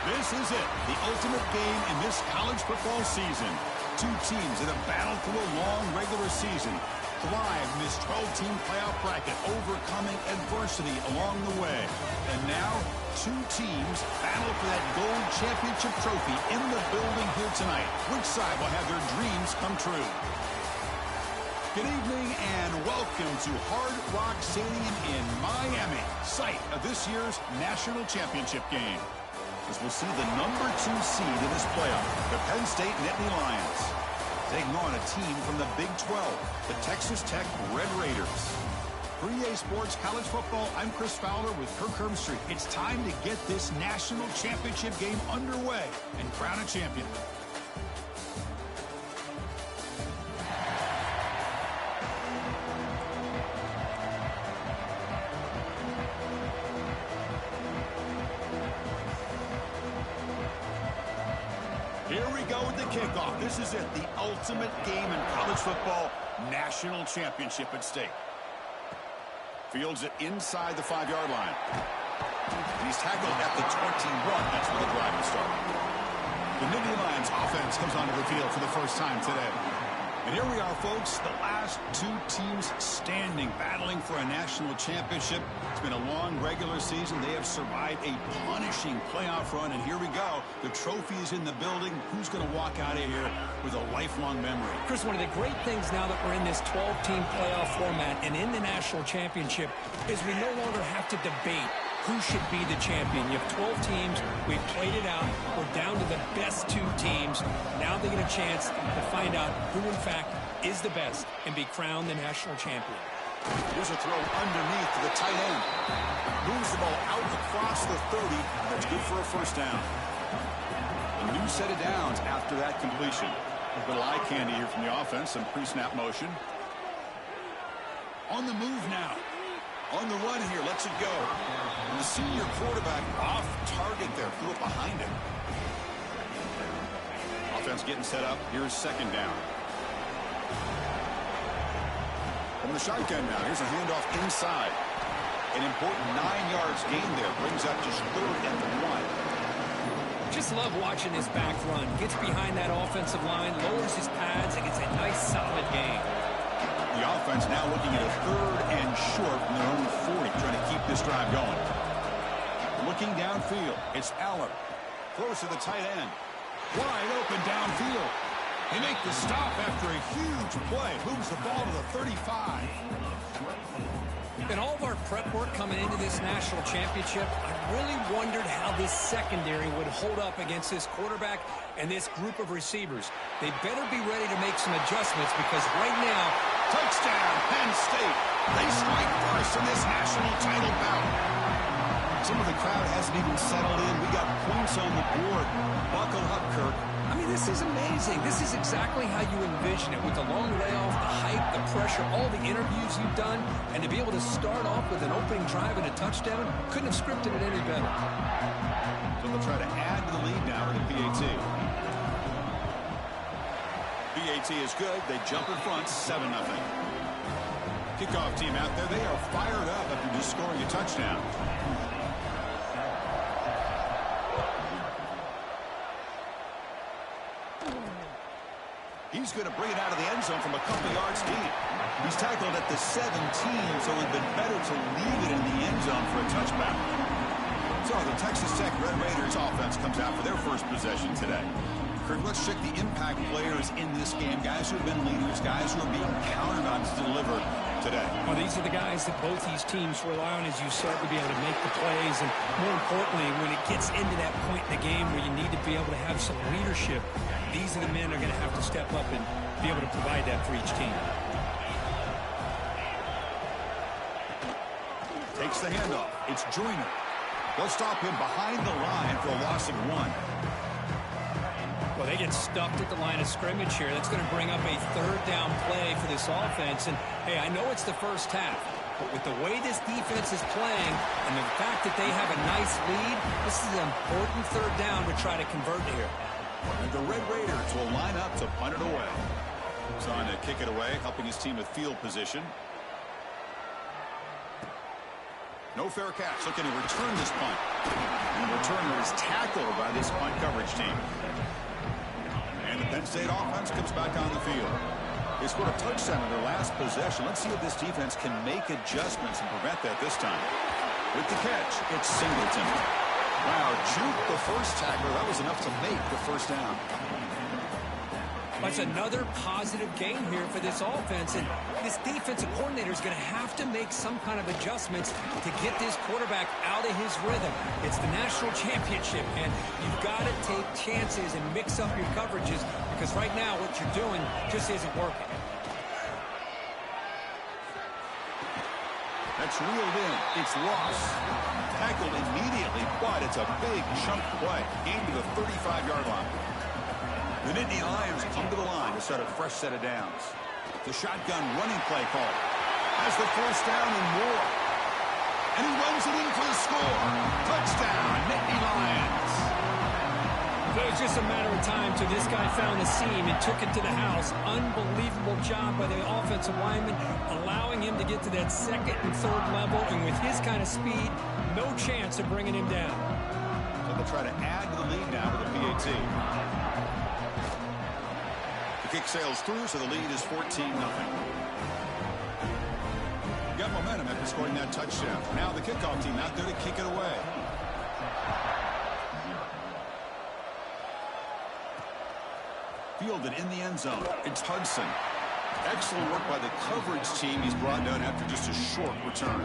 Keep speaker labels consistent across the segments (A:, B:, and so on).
A: This is it, the ultimate game in this college football season. Two teams that have battled through a long regular season, thrive in this 12-team playoff bracket, overcoming adversity along the way. And now, two teams battle for that gold championship trophy in the building here tonight. Which side will have their dreams come true? Good evening and welcome to Hard Rock Stadium in Miami, site of this year's national championship game. As we'll see the number 2 seed in this playoff, the Penn State Nittany Lions, taking on a team from the Big 12, the Texas Tech Red Raiders. For EA Sports College Football, I'm Chris Fowler with Kirk Herbstreit. It's time to get this national championship game underway and crown a champion. Here we go with the kickoff. This is it, the ultimate game in college football, national championship at stake. Fields it inside the 5-yard line. He's tackled at the 21. That's where the drive will start. The Nittany Lions offense comes onto the field for the first time today. And here we are, folks, the last two teams standing, battling for a national championship. It's been a long regular season. They have survived a punishing playoff run, and here we go. The trophy is in the building. Who's going to walk out of here with a lifelong memory?
B: Chris, one of the great things now that we're in this 12-team playoff format and in the national championship is we no longer have to debate who should be the champion. You have 12 teams. We've played it out. We're down to the best 2 teams. Now they get a chance to find out who, in fact, is the best and be crowned the national champion.
A: Here's a throw underneath to the tight end. Moves the ball out across the 30. That's good for a first down. A new set of downs after that completion. A little eye candy here from the offense. Some pre-snap motion. On the move now. On the run here, lets it go. And the senior quarterback off target there, threw it behind him. Offense getting set up. Here's second down. From the shotgun now, here's a handoff inside. An important 9 yards gain there. Brings up just 3rd and 1.
B: Just love watching this back run. Gets behind that offensive line, lowers his pads, and gets a nice solid gain.
A: The offense now looking at a 3rd and short from their own 40, trying to keep this drive going. Looking downfield, it's Aller. Throws to the tight end. Wide open downfield. They make the stop after a huge play. Moves the ball to the 35.
B: In all of our prep work coming into this national championship, I really wondered how this secondary would hold up against this quarterback and this group of receivers. They better be ready to make some adjustments because right now,
A: touchdown, Penn State. They strike first in this national title bout. Some of the crowd hasn't even settled in. We got points on the board. Buckle up, Kirk.
B: I mean, this is amazing. This is exactly how you envision it with the long layoff, the hype, the pressure, all the interviews you've done, and to be able to start off with an opening drive and a touchdown, couldn't have scripted it any better.
A: So they'll try to add to the lead now to PAT. PAT is good. They jump in front, 7-0. Kickoff team out there. They are fired up after just scoring a touchdown. He's going to bring it out of the end zone from a couple yards deep. He's tackled at the 17, so it would have been better to leave it in the end zone for a touchback. So the Texas Tech Red Raiders offense comes out for their first possession today. Kirk, let's check the impact players in this game. Guys who have been leaders, guys who are being counted on to deliver today.
B: Well, these are the guys that both these teams rely on, as you said, to be able to make the plays. And more importantly, when it gets into that point in the game where you need to be able to have some leadership, these are the men that are going to have to step up and be able to provide that for each team.
A: Takes the handoff. It's Joyner. They'll stop him behind the line for a loss of 1.
B: Well, they get stuffed at the line of scrimmage here. That's going to bring up a 3rd down play for this offense. And, hey, I know it's the first half, but with the way this defense is playing and the fact that they have a nice lead, this is an important 3rd down to try to convert here.
A: And the Red Raiders will line up to punt it away. He's on to kick it away, helping his team with field position. No fair catch. Looking to return this punt. And the returner is tackled by this punt coverage team. And the Penn State offense comes back on the field. They scored a touchdown in their last possession. Let's see if this defense can make adjustments and prevent that this time. With the catch, it's Singleton. Wow, juke the first tackler. That was enough to make the first down.
B: That's another positive game here for this offense, and this defensive coordinator is going to have to make some kind of adjustments to get this quarterback out of his rhythm. It's the national championship, and you've got to take chances and mix up your coverages, because right now what you're doing just isn't working.
A: That's reeled in. It's lost. Tackled immediately, but it's a big chunk play. Gained to the 35-yard line. The Nittany Lions come to the line to set a fresh set of downs. The shotgun running play call. Has the first down and more. And he runs it in for the score. Touchdown, Nittany Lions.
B: So it was just a matter of time till this guy found the seam and took it to the house. Unbelievable job by the offensive lineman, allowing him to get to that second and third level. And with his kind of speed, no chance of bringing him down.
A: So they'll try to add to the lead now with the PAT. The kick sails through, so the lead is 14-0. Got momentum after scoring that touchdown. Now the kickoff team out there to kick it away. Fielded in the end zone. It's Hudson. Excellent work by the coverage team. He's brought down after just a short return.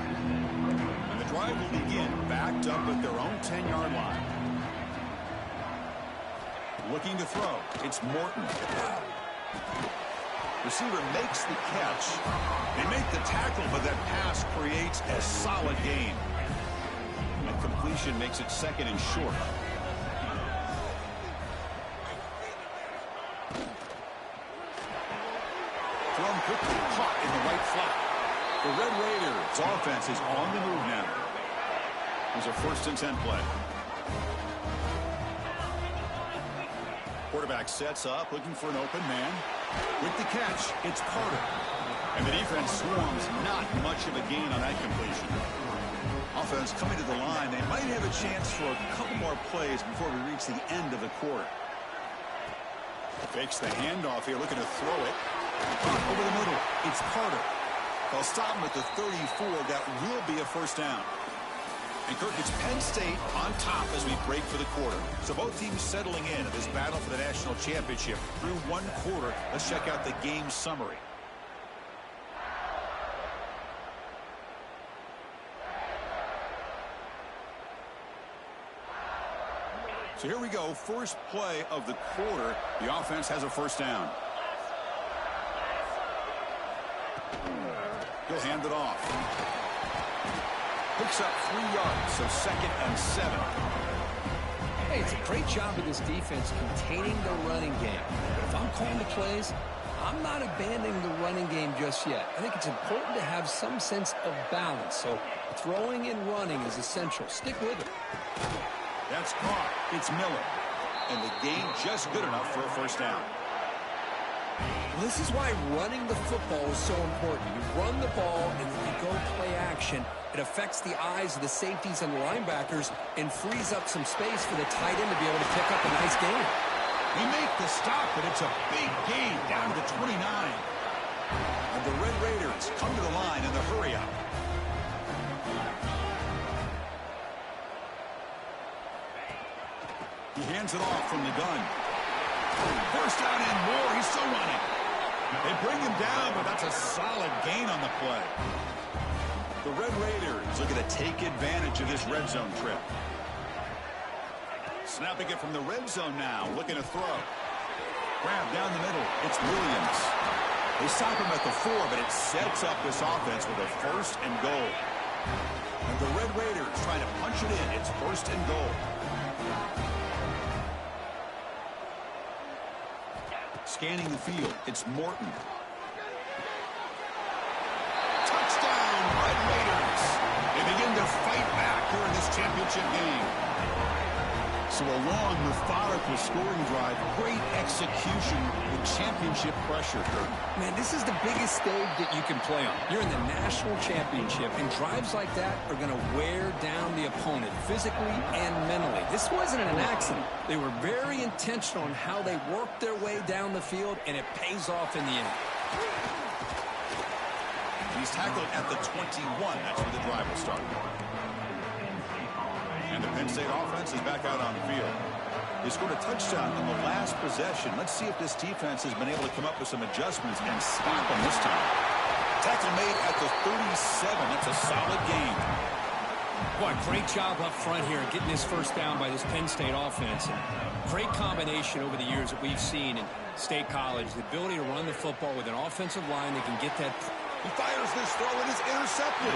A: And the drive will begin backed up at their own 10-yard line. Looking to throw. It's Morton. Receiver makes the catch. They make the tackle, but that pass creates a solid gain. And completion makes it second and short. Thrown quickly, caught in the right flat. The Red Raiders offense is on the move now. There's a 1st and 10 play. Quarterback sets up, looking for an open man. With the catch, it's Carter. And the defense swarms, not much of a gain on that completion. Offense coming to the line. They might have a chance for a couple more plays before we reach the end of the quarter. Fakes the handoff here, looking to throw it. Over the middle, it's Carter. They'll stop him at the 34. That will be a first down. And Kirk, it's Penn State on top as we break for the quarter. So both teams settling in this battle for the national championship through one quarter. Let's check out the game summary. So here we go. First play of the quarter. The offense has a first down. He'll hand it off. Picks up 3 yards, so 2nd and 7.
B: Hey, it's a great job of this defense containing the running game. But if I'm calling the plays, I'm not abandoning the running game just yet. I think it's important to have some sense of balance. So throwing and running is essential. Stick with it.
A: That's caught. It's Miller. And the gain just good enough for a first down.
B: This is why running the football is so important. You run the ball, and when you go play action, it affects the eyes of the safeties and the linebackers and frees up some space for the tight end to be able to pick up a nice gain.
A: They make the stop, but it's a big gain down to the 29. And the Red Raiders come to the line in the hurry up. He hands it off from the gun. First down and more. He's still running. They bring him down, but that's a solid gain on the play. The Red Raiders looking to take advantage of this red zone trip. Snapping it from the red zone now, looking to throw. Grab down the middle. It's Williams. They stop him at the 4, but it sets up this offense with a 1st and goal. And the Red Raiders trying to punch it in. It's 1st and goal. Scanning the field, it's Morton. Touchdown, Red Raiders. They begin to fight back here in this championship game. So a long, methodical scoring drive, great execution with championship pressure.
B: Man, this is the biggest stage that you can play on. You're in the national championship, and drives like that are going to wear down the opponent physically and mentally. This wasn't an accident. They were very intentional in how they worked their way down the field, and it pays off in the end.
A: He's tackled at the 21. That's where the drive will start. And the Penn State offense is back out on the field. They scored a touchdown on the last possession. Let's see if this defense has been able to come up with some adjustments and stop them this time. Tackle made at the 37. That's a solid gain.
B: Boy, great job up front here getting this first down by this Penn State offense. And great combination over the years that we've seen in State College. The ability to run the football with an offensive line that can get that.
A: He fires this throw and is intercepted.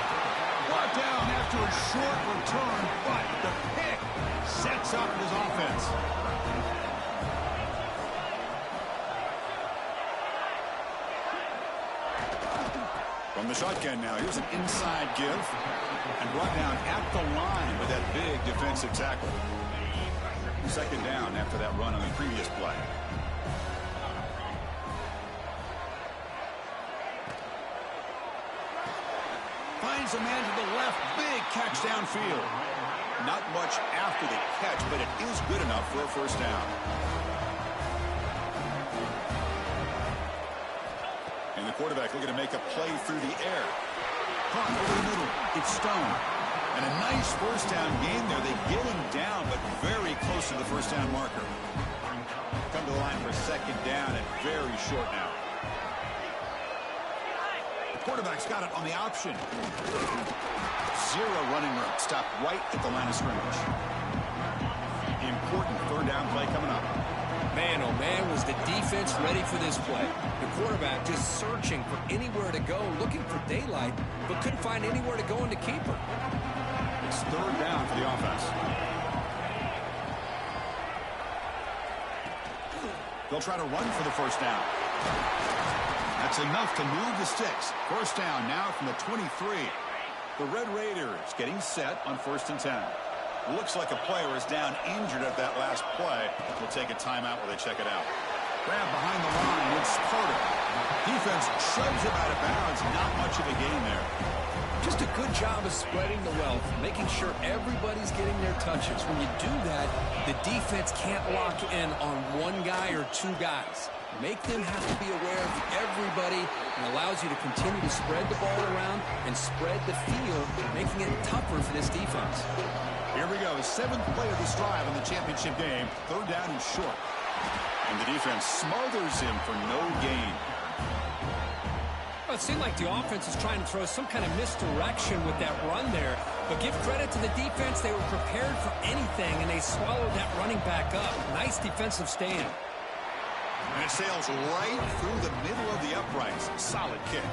A: Brought down after a short return, but the pick sets up his offense. From the shotgun now, here's an inside give. And brought down at the line with that big defensive tackle. Second down after that run on the previous play. Finds a man to the left. Big catch downfield. Not much after the catch, but it is good enough for a first down. And the quarterback looking to make a play through the air. Caught over the middle. It's Stone. And a nice first down gain there. They get him down, but very close to the first down marker. Come to the line for second down and very short now. Quarterback's got it on the option. Zero running room. Stopped right at the line of scrimmage. Important third down play coming up.
B: Man, oh man, was the defense ready for this play. The quarterback just searching for anywhere to go, looking for daylight, but couldn't find anywhere to go in the keeper.
A: It's third down for the offense. They'll try to run for the first down. That's enough to move the sticks. First down now from the 23. The Red Raiders getting set on 1st and 10. Looks like a player is down injured at that last play. We'll take a timeout while they check it out. Grab behind the line. It's Carter. Defense shoves it out of bounds. Not much of a gain there.
B: Just a good job of spreading the wealth, making sure everybody's getting their touches. When you do that, the defense can't lock in on one guy or two guys. Make them have to be aware of everybody, and allows you to continue to spread the ball around and spread the field, making it tougher for this defense.
A: Here we go. 7th play of this drive in the championship game. Third down and short. And the defense smothers him for no gain.
B: Well, it seemed like the offense is trying to throw some kind of misdirection with that run there. But give credit to the defense. They were prepared for anything, and they swallowed that running back up. Nice defensive stand.
A: And it sails right through the middle of the uprights. Solid kick.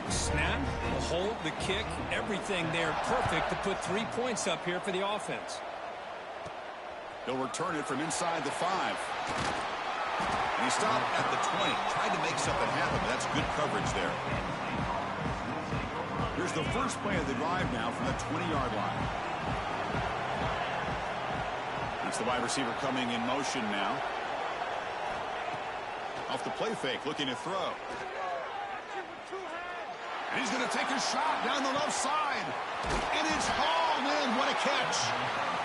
B: Snap, the hold, the kick, everything there perfect to put 3 points up here for the offense.
A: He'll return it from inside the 5. And he stopped at the 20. Tried to make something happen, but that's good coverage there. Here's the first play of the drive now from the 20-yard line. That's the wide receiver coming in motion now. Off the play fake, looking to throw. And he's going to take a shot down the left side. And it's hauled in. What a catch.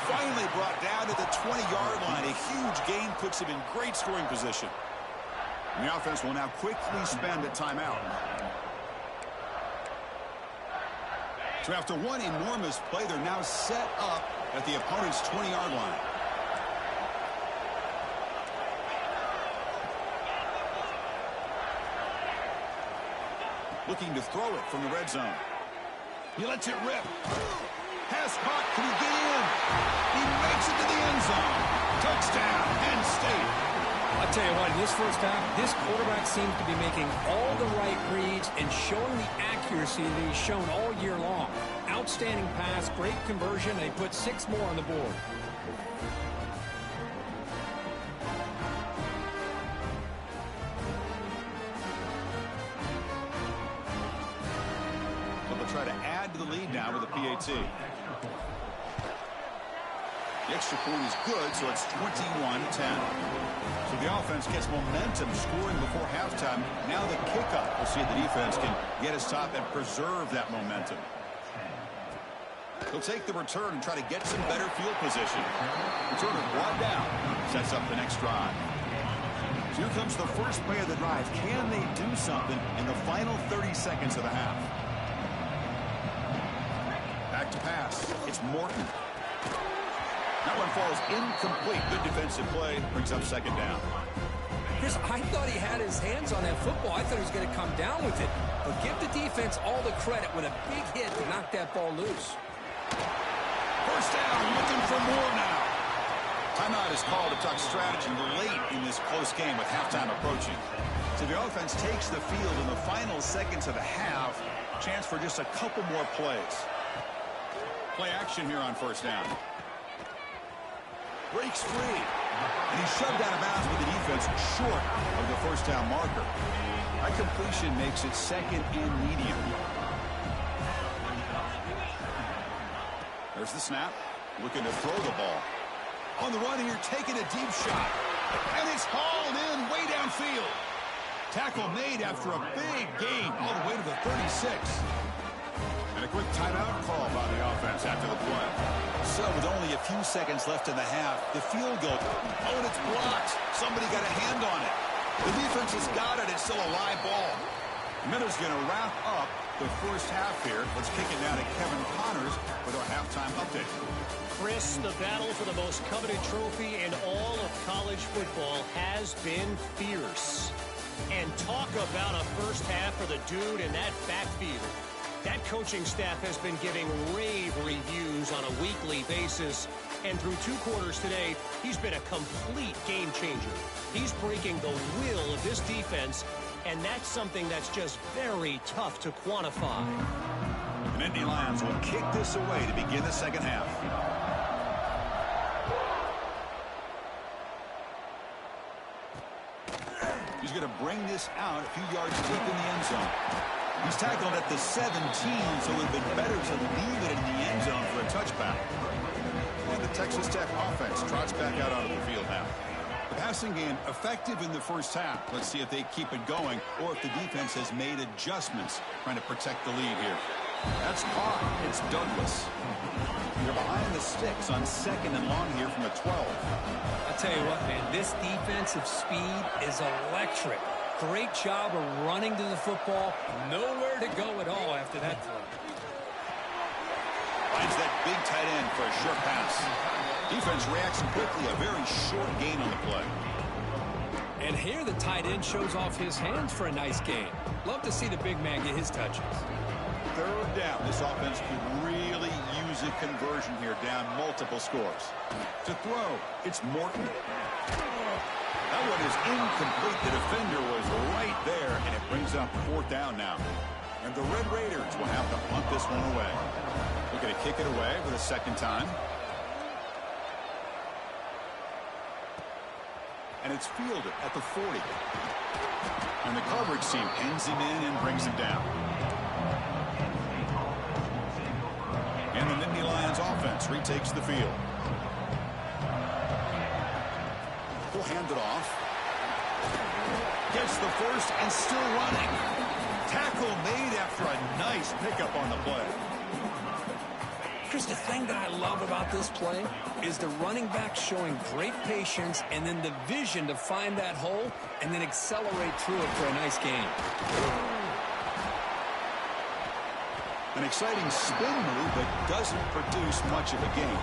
A: Finally brought down to the 20-yard line. A huge gain puts him in great scoring position. And the offense will now quickly spend a timeout. So after one enormous play, they're now set up at the opponent's 20-yard line. Looking to throw it from the red zone. He lets it rip. Pass caught. Can he get in? He makes it to the end zone. Touchdown, Penn State.
B: I'll tell you what, in this first half, this quarterback seems to be making all the right reads and showing the accuracy that he's shown all year long. Outstanding pass, great conversion. They put 6 more on the board. Try to add to the lead now with a PAT.
A: The extra point is good, so it's 21-10. So the offense gets momentum scoring before halftime. Now the kickoff. We'll see if the defense can get a stop and preserve that momentum. He'll take the return and try to get some better field position. Returner brought down. Sets up the next drive. So here comes the first play of the drive. Can they do something in the final 30 seconds of the half? Back to pass. It's Morton. That one falls incomplete. Good defensive play. Brings up second down.
B: Chris, I thought he had his hands on that football. I thought he was going to come down with it. But give the defense all the credit with a big hit to knock that ball loose.
A: First down, looking for more now. Timeout is called to talk strategy late in this close game with halftime approaching. So the offense takes the field in the final seconds of the half. Chance for just a couple more plays. Play action here on first down. Breaks free. And he's shoved out of bounds with the defense short of the first down marker. That completion makes it second and medium. There's the snap. Looking to throw the ball. On the run here, taking a deep shot. And it's hauled in way downfield. Tackle made after a big gain all the way to the 36. And a quick timeout call by the offense after the play. So with only a few seconds left in the half, the field goal. Oh, and it's blocked. Somebody got a hand on it. The defense has got it. It's still a live ball. Miller's going to wrap up the first half here. Let's kick it now to Kevin Connors with our halftime update.
C: Chris, the battle for the most coveted trophy in all of college football has been fierce. And talk about a first half for the dude in that backfield. That coaching staff has been giving rave reviews on a weekly basis. And through 2 quarters today, he's been a complete game changer. He's breaking the will of this defense, and that's something that's just very tough to quantify.
A: And Indy Lions will kick this away to begin the second half. He's going to bring this out a few yards deep in the end zone. He's tackled at the 17, so it would have been better to leave it in the end zone for a touchback. And the Texas Tech offense trots back out onto the field now. The passing game effective in the first half. Let's see if they keep it going or if the defense has made adjustments trying to protect the lead here. That's caught. It's Douglas. They're behind the sticks on second and long here from the 12.
B: I'll tell you what, man, this defensive speed is electric. Great job of running to the football. Nowhere to go at all after that throw.
A: Finds that big tight end for a short pass. Defense reacts quickly. A very short gain on the play.
B: And here the tight end shows off his hands for a nice gain. Love to see the big man get his touches.
A: Third down. This offense could really use a conversion here, down multiple scores. To throw, it's Morton. That one is incomplete. The defender was right there, and it brings up fourth down now. And the Red Raiders will have to punt this one away. We're going to kick it away for the second time. And it's fielded at the 40. And the coverage team pins him in and brings him down. And the Nittany Lions offense retakes the field. He'll hand it off. Gets the first and still running. Tackle made after a nice pickup on the play.
B: Chris, the thing that I love about this play is the running back showing great patience and then the vision to find that hole and then accelerate through it for a nice gain.
A: An exciting spin move that doesn't produce much of a gain.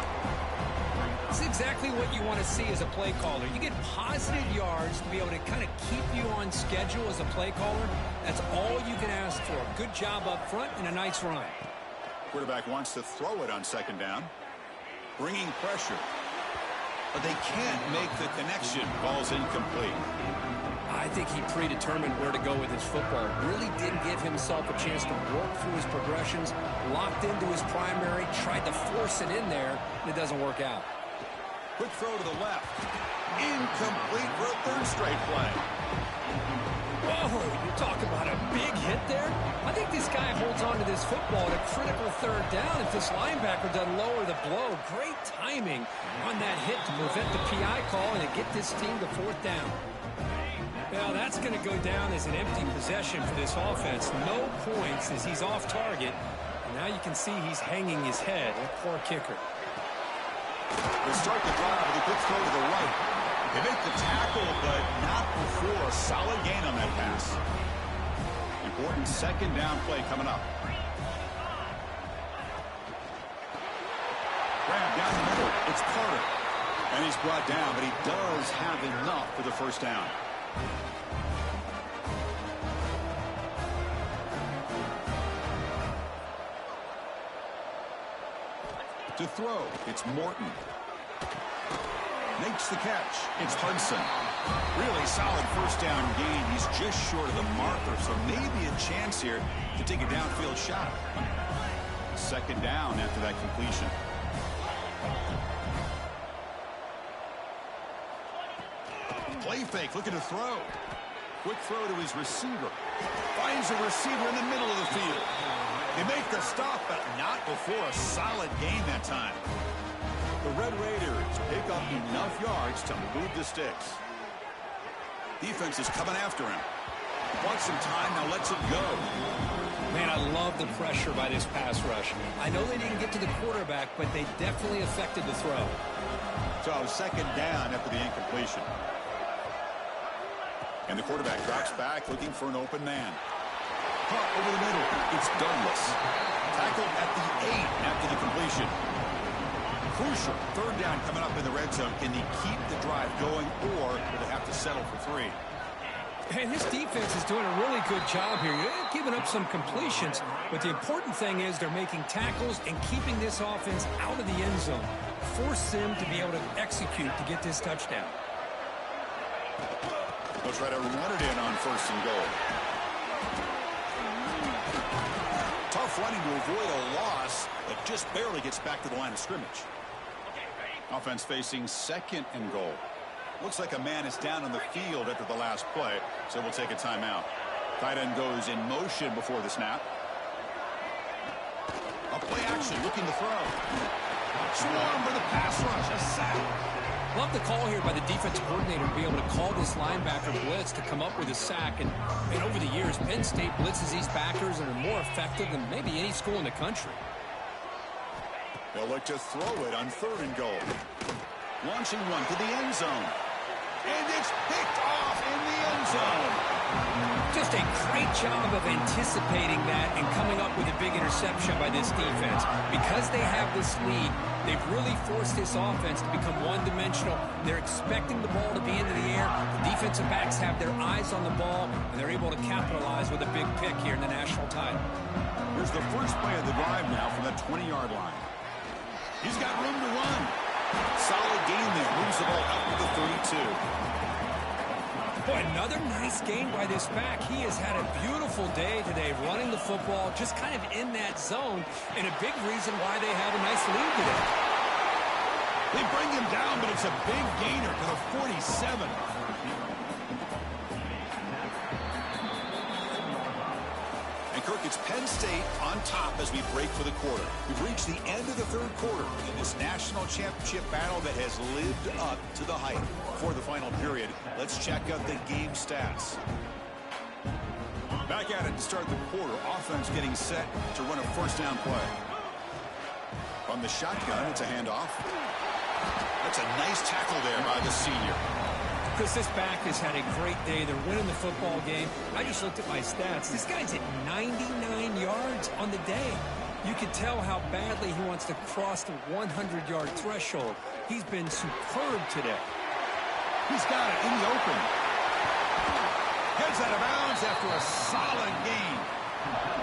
B: This is exactly what you want to see as a play caller. You get positive yards to be able to kind of keep you on schedule as a play caller. That's all you can ask for. Good job up front and a nice run.
A: Quarterback wants to throw it on second down. Bringing pressure. But they can't make the connection. Ball's incomplete.
B: I think he predetermined where to go with his football. Really didn't give himself a chance to work through his progressions. Locked into his primary. Tried to force it in there. And it doesn't work out.
A: Quick throw to the left. Incomplete for a third straight play.
B: Whoa, you talk about a big hit there. I think this guy holds on to this football at a critical third down if this linebacker doesn't lower the blow. Great timing on that hit to prevent the PI call and to get this team to fourth down. Well, that's going to go down as an empty possession for this offense. No points as he's off target. And now you can see he's hanging his head. A poor kicker.
A: They start the drive with a good throw to the right. They make the tackle, but not before a solid gain on that pass. Important second down play coming up. Grab down the middle. It's Carter. And he's brought down, but he does have enough for the first down. To throw, it's Morton. Makes the catch. It's Hudson. Really solid first down gain. He's just short of the marker, so maybe a chance here to take a downfield shot. Second down after that completion. Play fake, looking to throw. Quick throw to his receiver. Finds a receiver in the middle of the field. They make the stop, but not before a solid gain that time. The Red Raiders pick up enough yards to move the sticks. Defense is coming after him. Wants some time, now lets it go.
B: Man, I love the pressure by this pass rush. I know they didn't get to the quarterback, but they definitely affected the throw.
A: So second down after the incompletion. And the quarterback drops back looking for an open man. Caught over the middle. It's Douglas. Tackled at the 8 after the completion. Crucial third down coming up in the red zone. Can they keep the drive going, or will they have to settle for 3?
B: And this defense is doing a really good job here. They're giving up some completions, but the important thing is they're making tackles and keeping this offense out of the end zone. Force them to be able to execute to get this touchdown.
A: They'll try to run it in on first and goal. Tough running to avoid a loss, but just barely gets back to the line of scrimmage. Offense facing second and goal. Looks like a man is down on the field after the last play, so we'll take a timeout. Tight end goes in motion before the snap. A play action, looking to throw. Swarm for the pass rush, a sack.
B: Love the call here by the defensive coordinator to be able to call this linebacker blitz to come up with a sack. And over the years, Penn State blitzes these backers and are more effective than maybe any school in the country.
A: They'll look to throw it on third and goal. Launching one to the end zone. And it's picked off in the end zone.
B: Just a great job of anticipating that and coming up with a big interception by this defense. Because they have this lead, they've really forced this offense to become one-dimensional. They're expecting the ball to be into the air. The defensive backs have their eyes on the ball, and they're able to capitalize with a big pick here in the national title.
A: Here's the first play of the drive now from that 20-yard line. He's got room to run. Solid gain there. Moves the ball out to the 32.
B: Boy, another nice gain by this back. He has had a beautiful day today running the football, just kind of in that zone, and a big reason why they have a nice lead today.
A: They bring him down, but it's a big gainer to the 47. And Kirk, it's Penn State on top as we break for the quarter. We've reached the end of the third quarter in this national championship battle that has lived up to the hype. For the final period, let's check out the game stats. Back at it to start the quarter. Offense getting set to run a first down play. From the shotgun, it's a handoff. That's a nice tackle there by the senior.
B: Chris, this back has had a great day. They're winning the football game. I just looked at my stats. This guy's at 99 yards on the day. You can tell how badly he wants to cross the 100-yard threshold. He's been superb today.
A: He's got it in the open. Heads out of bounds after a solid gain.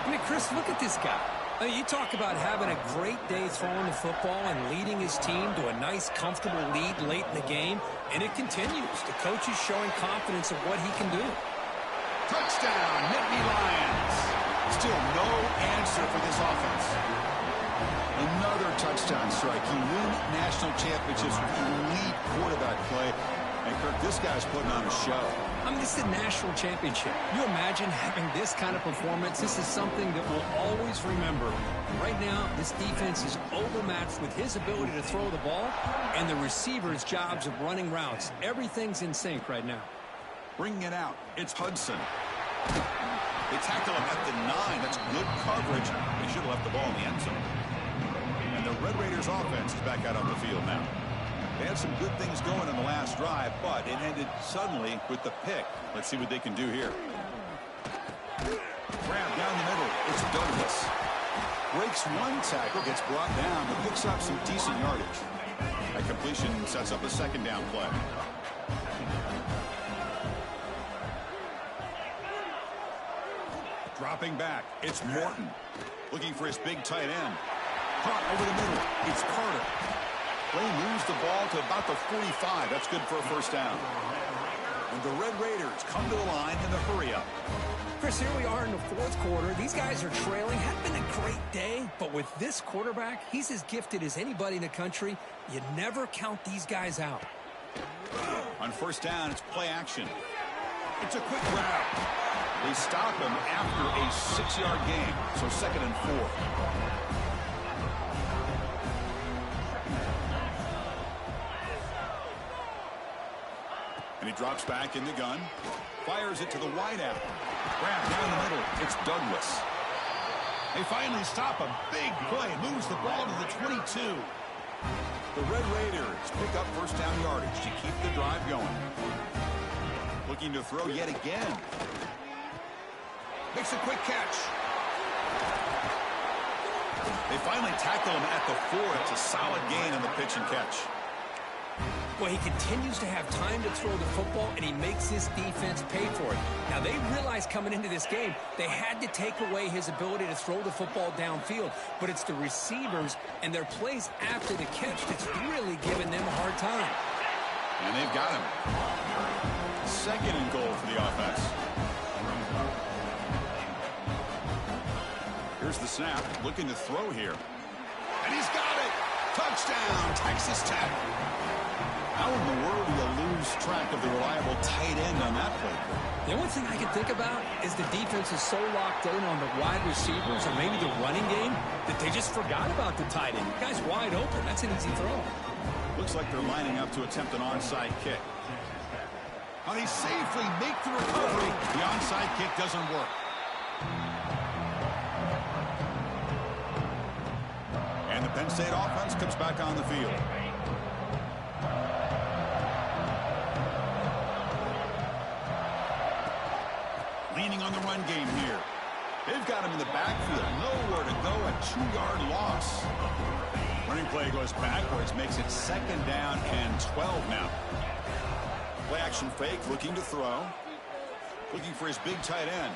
B: I mean, Chris, look at this guy. I mean, you talk about having a great day throwing the football and leading his team to a nice, comfortable lead late in the game, and it continues. The coach is showing confidence of what he can do.
A: Touchdown, Nittany Lions. Still no answer for this offense. Another touchdown strike. You win national championships with elite quarterback play. And, Kirk, this guy's putting on a show.
B: I mean, this is a national championship. You imagine having this kind of performance? This is something that we'll always remember. Right now, this defense is overmatched with his ability to throw the ball and the receiver's jobs of running routes. Everything's in sync right now.
A: Bringing it out, it's Hudson. They tackle him at the 9. That's good coverage. They should have left the ball in the end zone. And the Red Raiders offense is back out on the field now. They had some good things going in the last drive, but it ended suddenly with the pick. Let's see what they can do here. Grab down the middle. It's Douglas. Breaks one tackle, gets brought down, but picks up some decent yardage. That completion sets up a second down play. Dropping back, it's Morton. Looking for his big tight end. Caught over the middle. It's Carter. They moves the ball to about the 45. That's good for a first down. And the Red Raiders come to the line in the hurry-up.
B: Chris, here we are in the fourth quarter. These guys are trailing. Hadn't been a great day, but with this quarterback, he's as gifted as anybody in the country. You never count these guys out.
A: On first down, it's play action. It's a quick grab. They stop him after a 6-yard gain, so 2nd and 4. And he drops back in the gun. Fires it to the wideout. Grab down the middle. It's Douglas. They finally stop him. Big play. Moves the ball to the 22. The Red Raiders pick up first down yardage to keep the drive going. Looking to throw yet again. Makes a quick catch. They finally tackle him at the 4. It's a solid gain on the pitch and catch.
B: Well, he continues to have time to throw the football, and he makes his defense pay for it. Now, they realized coming into this game they had to take away his ability to throw the football downfield, but it's the receivers and their plays after the catch that's really giving them a hard time.
A: And they've got him. 2nd and goal for the offense. Here's the snap, looking to throw here. And he's got it! Touchdown, Texas Tech! How in the world do you lose track of the reliable tight end on that play?
B: The only thing I can think about is the defense is so locked in on the wide receivers or maybe the running game that they just forgot about the tight end. The guy's wide open. That's an easy throw.
A: Looks like they're lining up to attempt an onside kick. How they safely make the recovery. The onside kick doesn't work. And the Penn State offense comes back on the field. Leaning on the run game here. They've got him in the backfield. Nowhere to go. A 2-yard loss. Running play goes backwards. Makes it 2nd down and 12 now. Play action fake. Looking to throw. Looking for his big tight end.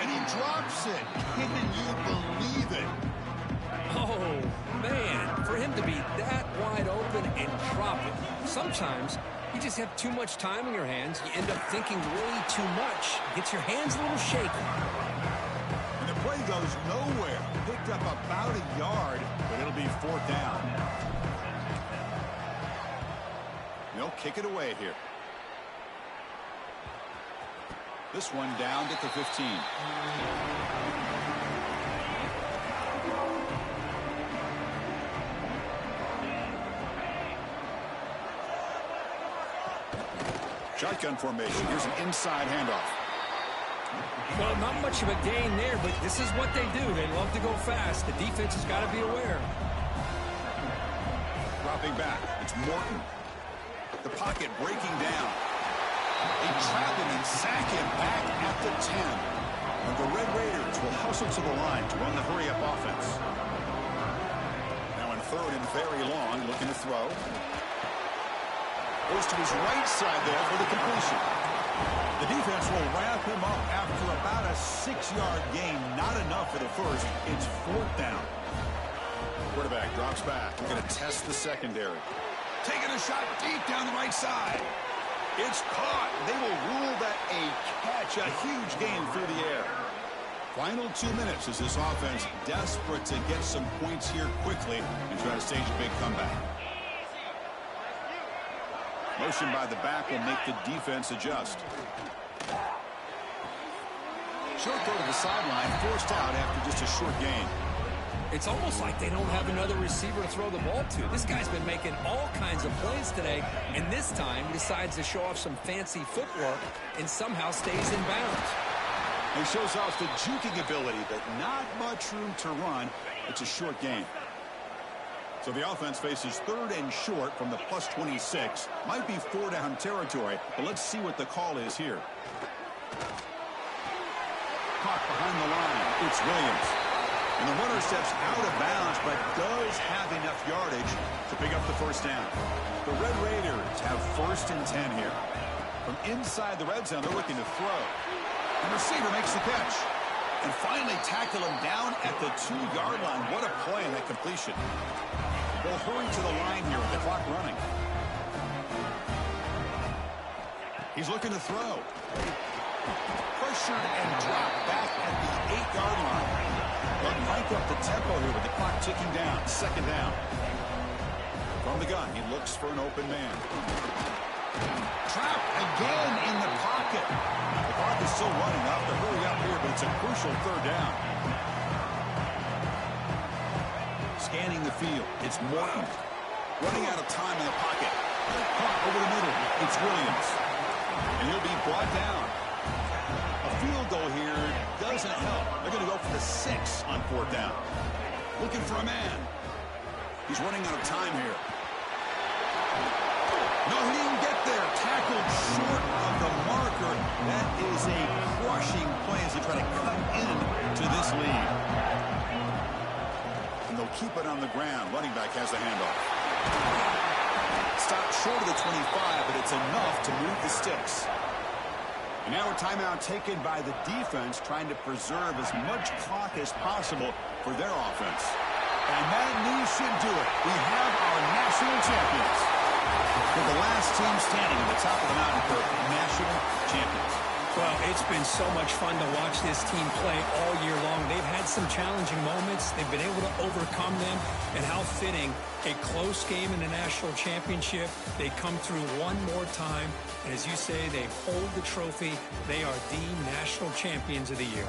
A: And he drops it. Can you believe it?
B: Oh, man. For him to be that wide open and drop it. Sometimes you just have too much time in your hands. You end up thinking way too much. Gets your hands a little shaky.
A: And the play goes nowhere. Picked up about a yard, but it'll be 4th down. They'll kick it away here. This one down at the 15. Shotgun formation. Here's an inside handoff.
B: Well, not much of a gain there, but this is what they do. They love to go fast. The defense has got to be aware.
A: Dropping back. It's Morton. The pocket breaking down. They trap him and sack him back at the 10. And the Red Raiders will hustle to the line to run the hurry-up offense. Now in 3rd and very long, looking to throw. Goes to his right side there for the completion. The defense will wrap him up after about a 6-yard gain. Not enough for the first. It's 4th down. Quarterback drops back. We're going to test the secondary. Taking a shot deep down the right side. It's caught. They will rule that a catch. A huge gain through the air. Final 2 minutes as this offense desperate to get some points here quickly and try to stage a big comeback. Motion by the back will make the defense adjust. Short throw to the sideline, forced out after just a short gain.
B: It's almost like they don't have another receiver to throw the ball to. This guy's been making all kinds of plays today, and this time he decides to show off some fancy footwork and somehow stays in bounds.
A: He shows off the juking ability, but not much room to run. It's a short gain. So the offense faces 3rd and short from the plus 26. Might be 4-down territory, but let's see what the call is here. Caught behind the line. It's Williams. And the runner steps out of bounds, but does have enough yardage to pick up the first down. The Red Raiders have 1st and 10 here. From inside the red zone, they're looking to throw. The receiver makes the catch. And finally tackle him down at the 2-yard line. What a play on that completion. They'll hurry to the line here with the clock running. He's looking to throw. Pressured and dropped back at the 8-yard line. But crank up the tempo here with the clock ticking down. 2nd down. From the gun, he looks for an open man. Trapped again in the pocket. The clock is still running. Up to hurry up here, but it's a crucial 3rd down. Scanning the field, it's Morton. Running out of time in the pocket. Caught over the middle. It's Williams. And he'll be brought down. A field goal here doesn't help. They're going to go for the 6 on 4th down. Looking for a man. He's running out of time here. No, he didn't get there. Tackled short of the marker. That is a crushing play as they try to cut into this lead. And they'll keep it on the ground. Running back has the handoff. Stopped short of the 25, but it's enough to move the sticks. And now a timeout taken by the defense, trying to preserve as much clock as possible for their offense. And that knee should do it. We have our national champions. They're the last team standing at the top of the mountain for national champions.
B: Well, it's been so much fun to watch this team play all year long. They've had some challenging moments. They've been able to overcome them. And how fitting, a close game in the national championship. They come through one more time. And as you say, they hold the trophy. They are the national champions of the year.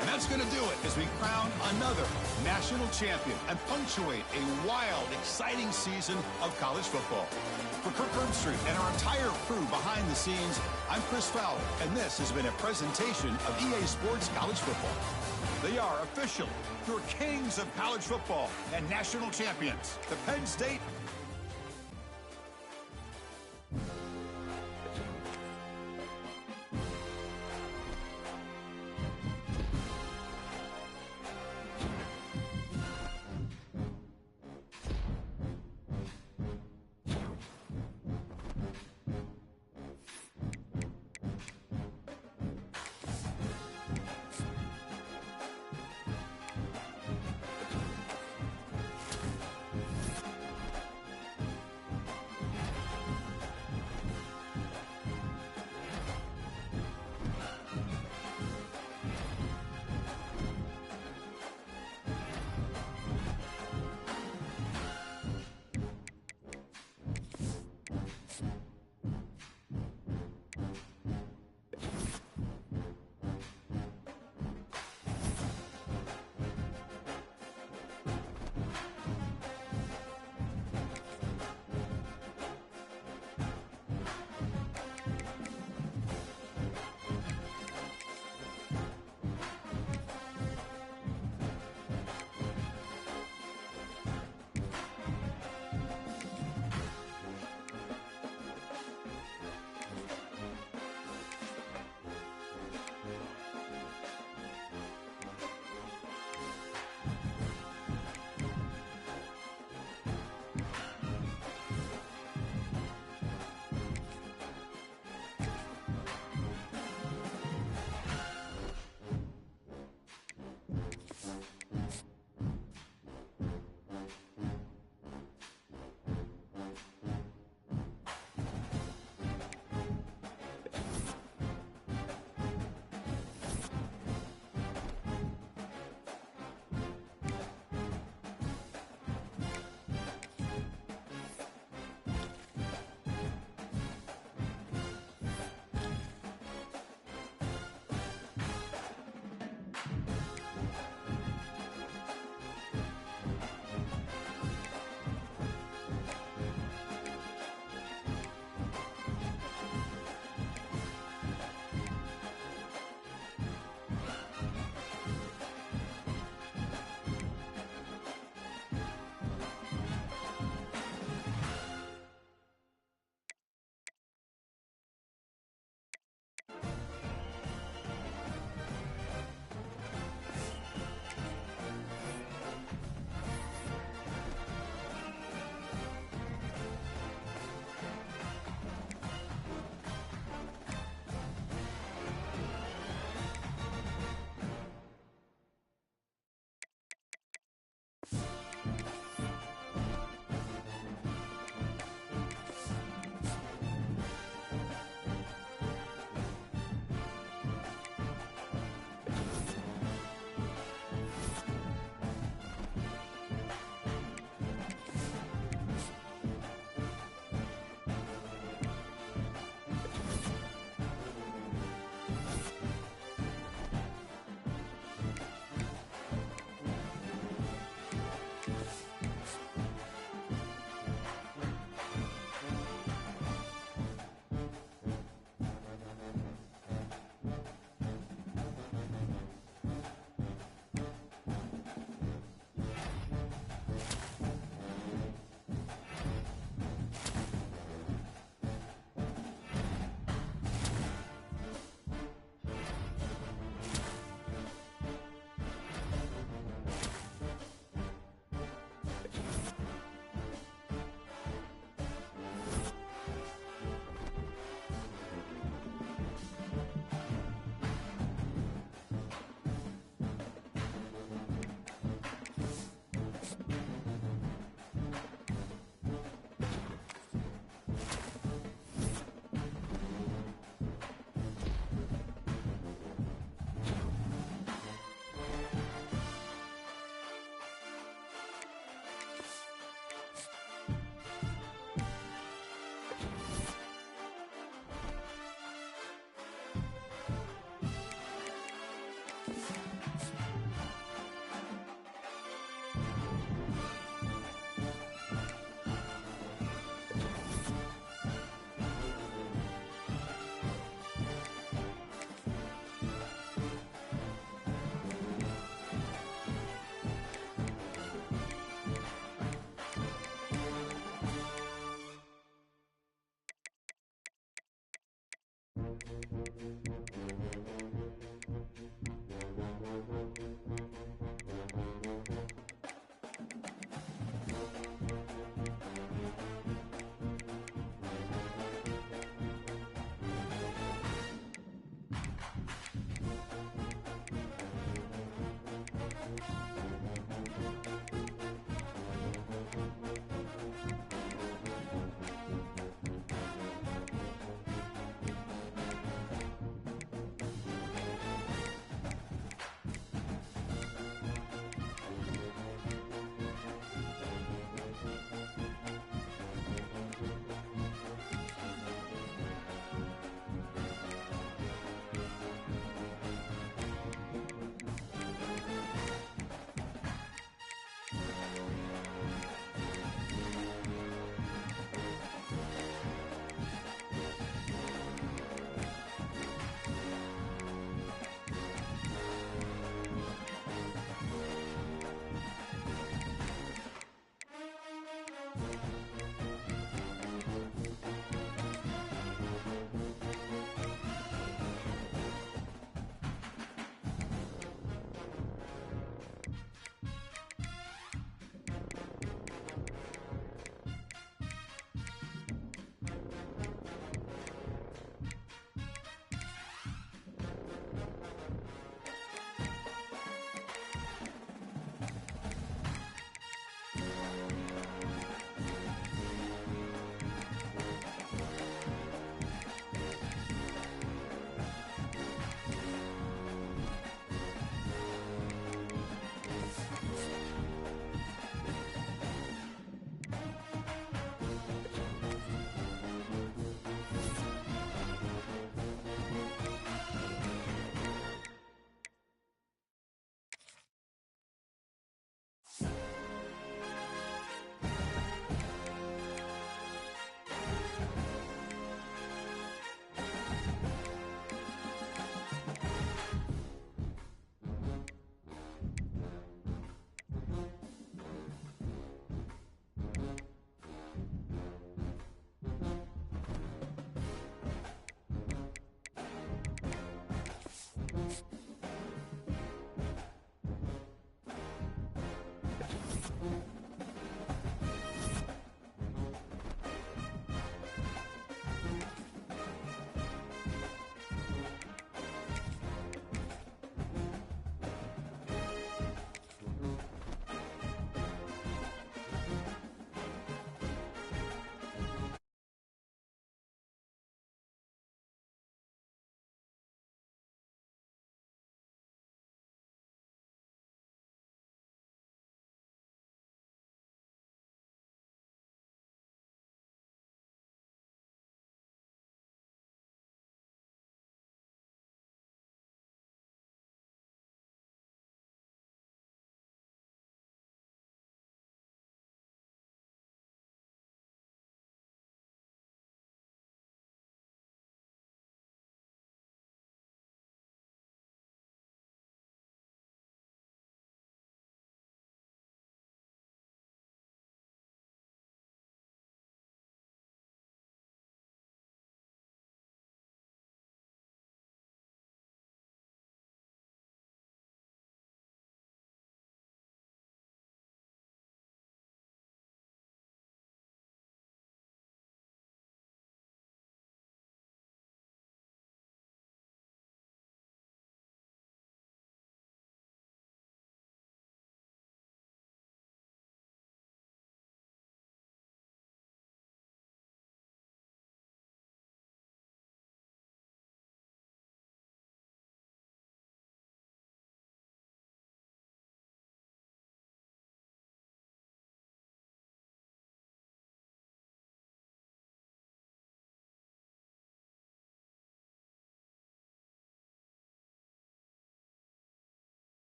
A: And that's going to do it as we crown another national champion and punctuate a wild, exciting season of college football. For Kirk Herbstreit and our entire crew behind the scenes, I'm Chris Fowler, and this has been a presentation of EA Sports College Football. They are official, your kings of college football and national champions, the Penn State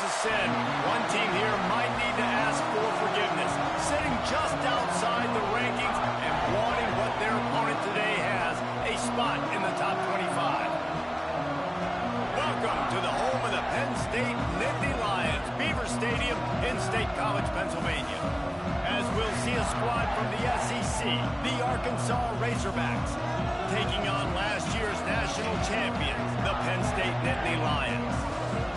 D: a sin. One team here might need to ask for forgiveness, sitting just outside the rankings and wanting what their opponent today has, a spot in the top 25. Welcome to the home of the Penn State Nittany Lions, Beaver Stadium in State College, Pennsylvania. As we'll see a squad from the SEC, the Arkansas Razorbacks, taking on last year's national champions, the Penn State Nittany Lions.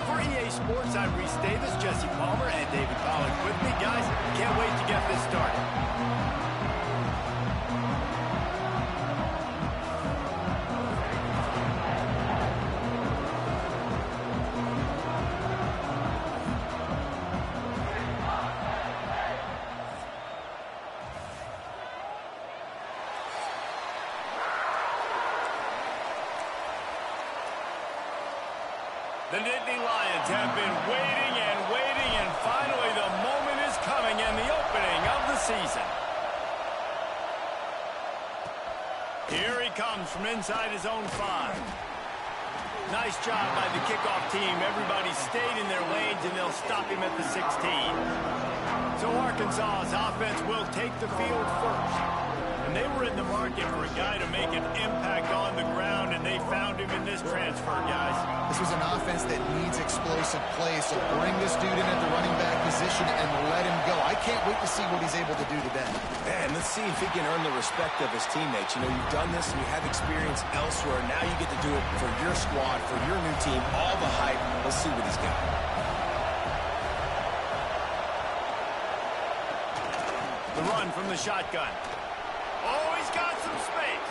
D: For EA Sports, I'm Reese Davis, Jesse Palmer, and David Pollack with me. Guys, can't wait to get this started. The Nittany Lions have been waiting, and finally the moment is coming and the opening of the season. Here he comes from inside his own 5. Nice job by the kickoff team. Everybody stayed in their lanes, and they'll stop him at the 16. So Arkansas's offense will take the field first. And they were in the market for a guy to make an impact on the ground, and they found him in this transfer, guys.
E: This was an offense that needs explosive plays, so bring this dude in at the running back position and let him go. I can't wait to see what he's able to do today.
F: Man, let's see if he can earn the respect of his teammates. You know, you've done this and you have experience elsewhere. Now you get to do it for your squad, for your new team, all the hype. Let's see what he's got.
D: The run from the shotgun. Oh, he's got some space.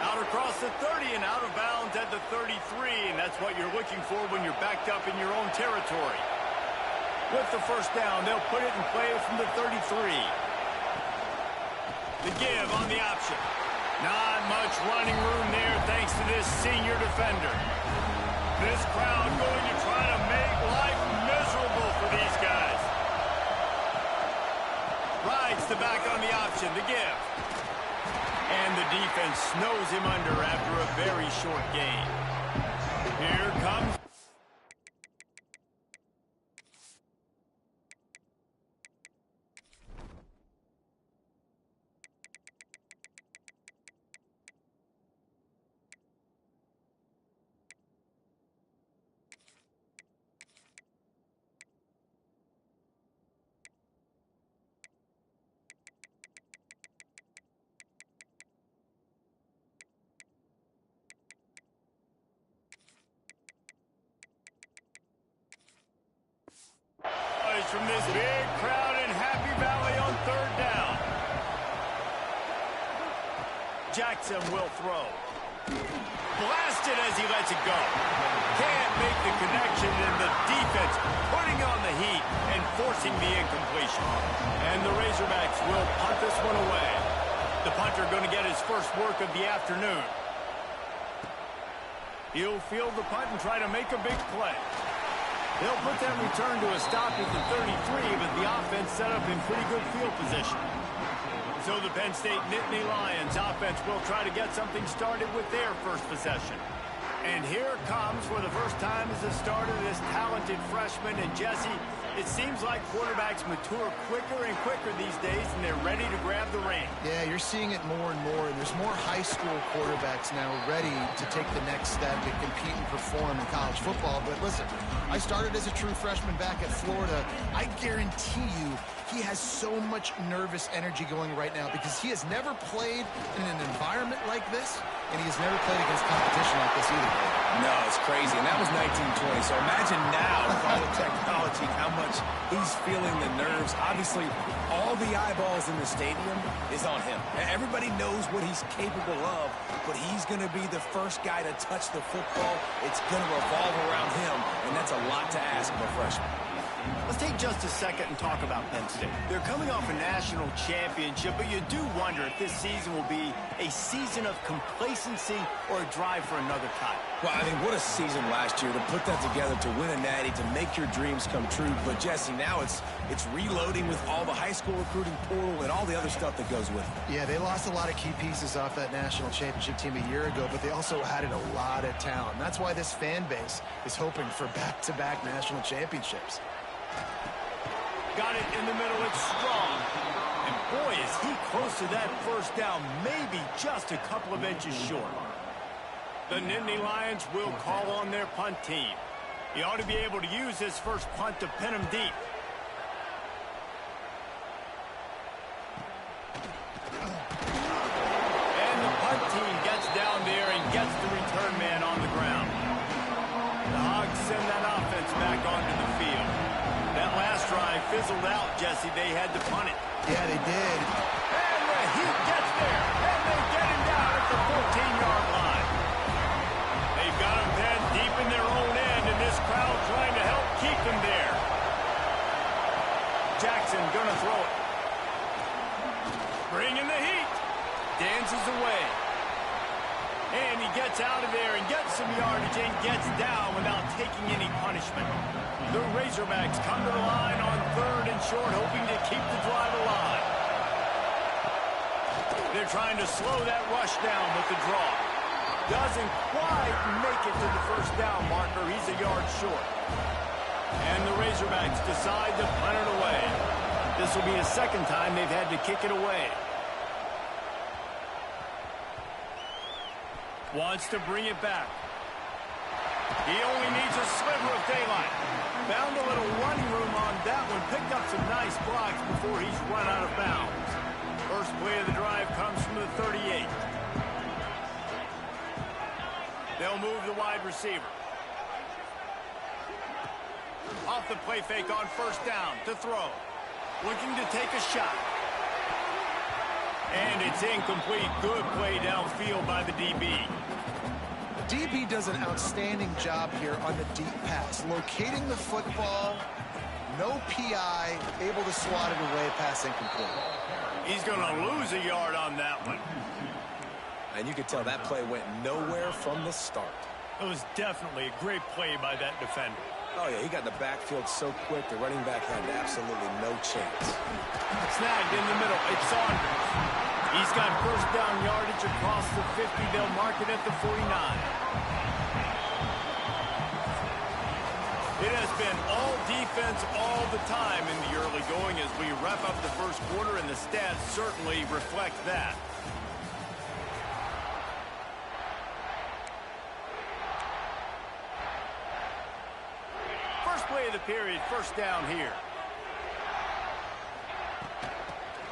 D: Out across the 30 and out of bounds at the 33, and that's what you're looking for when you're backed up in your own territory. With the first down, they'll put it in play from the 33. The give on the option. Not much running room there thanks to this senior defender. This crowd going to try to make life miserable for these guys. Rides the back on the option, the give. And the defense snows him under after a very short gain. Here comes... from this big crowd in Happy Valley on 3rd down. Jackson will throw. Blasted as he lets it go. Can't make the connection, and the defense putting on the heat and forcing the incompletion. And the Razorbacks will punt this one away. The punter going to get his first work of the afternoon. He'll field the punt and try to make a big play. They'll put that return to a stop at the 33, but the offense set up in pretty good field position. So the Penn State Nittany Lions offense will try to get something started with their first possession. And here comes, for the first time as a starter, this talented freshman. And Jesse, it seems like quarterbacks mature quicker and quicker these days, and they're ready to grab the reins.
E: Yeah, you're seeing it more and more, and there's more high school quarterbacks now ready to take the next step and compete and perform in college football. But listen, I started as a true freshman back at Florida. I guarantee you he has so much nervous energy going right now because he has never played in an environment like this, and he has never played against competition like this either.
F: No, it's crazy, and that was 1920. So imagine now, with all the technology, how much he's feeling the nerves. Obviously, all the eyeballs in the stadium is on him. Everybody knows what he's capable of, but he's going to be the first guy to touch the football. It's going to revolve around him, and that's a lot to ask of a freshman.
D: Let's take just a second and talk about Penn State. They're coming off a national championship, but you do wonder if this season will be a season of complacency or a drive for another title.
F: Well, I mean, what a season last year to put that together, to win a natty, to make your dreams come true. But, Jesse, now it's reloading with all the high school recruiting portal and all the other stuff that goes with it.
E: Yeah, they lost a lot of key pieces off that national championship team a year ago, but they also added a lot of talent. That's why this fan base is hoping for back-to-back national championships.
D: Got it in the middle. It's strong. And boy, is he close to that first down, maybe just a couple of inches short. The Nittany Lions will call on their punt team. He ought to be able to use his first punt to pin him deep. And the punt team gets down there and gets the return man on the ground. The Hogs send that offense back onto the field. That last drive fizzled out, Jesse. They had to punt it.
E: Yeah, they did.
D: And the Heat gets there. And they get him down at the 14-yard line. They've got him pinned deep in their own end, and this crowd trying to help keep him there. Jackson gonna throw it. Bringing the heat. Dances away. And he gets out of there and gets some yardage and gets down without taking any punishment. The Razorbacks come to the line on 3rd and short, hoping to keep the drive alive. They're trying to slow that rush down with the draw. Doesn't quite make it to the first down marker. He's a yard short. And the Razorbacks decide to punt it away. This will be the second time they've had to kick it away. Wants to bring it back. He only needs a sliver of daylight. Found a little running room on that one. Picked up some nice blocks before he's run out of bounds. First play of the drive comes from the 38. They'll move the wide receiver. Off the play fake on first down to throw. Looking to take a shot. And it's incomplete. Good play downfield by the DB.
E: DB does an outstanding job here on the deep pass. Locating the football, no PI, able to swat it away, pass incomplete.
D: He's going to lose a yard on that one.
F: And you could tell that play went nowhere from the start.
D: It was definitely a great play by that defender.
F: Oh, yeah, he got in the backfield so quick, the running back had absolutely no chance.
D: Snagged in the middle. It's Saunders. He's got first down yardage across the 50. They'll mark it at the 49. It has been all defense all the time in the early going as we wrap up the first quarter, and the stats certainly reflect that. First play of the period, first down here.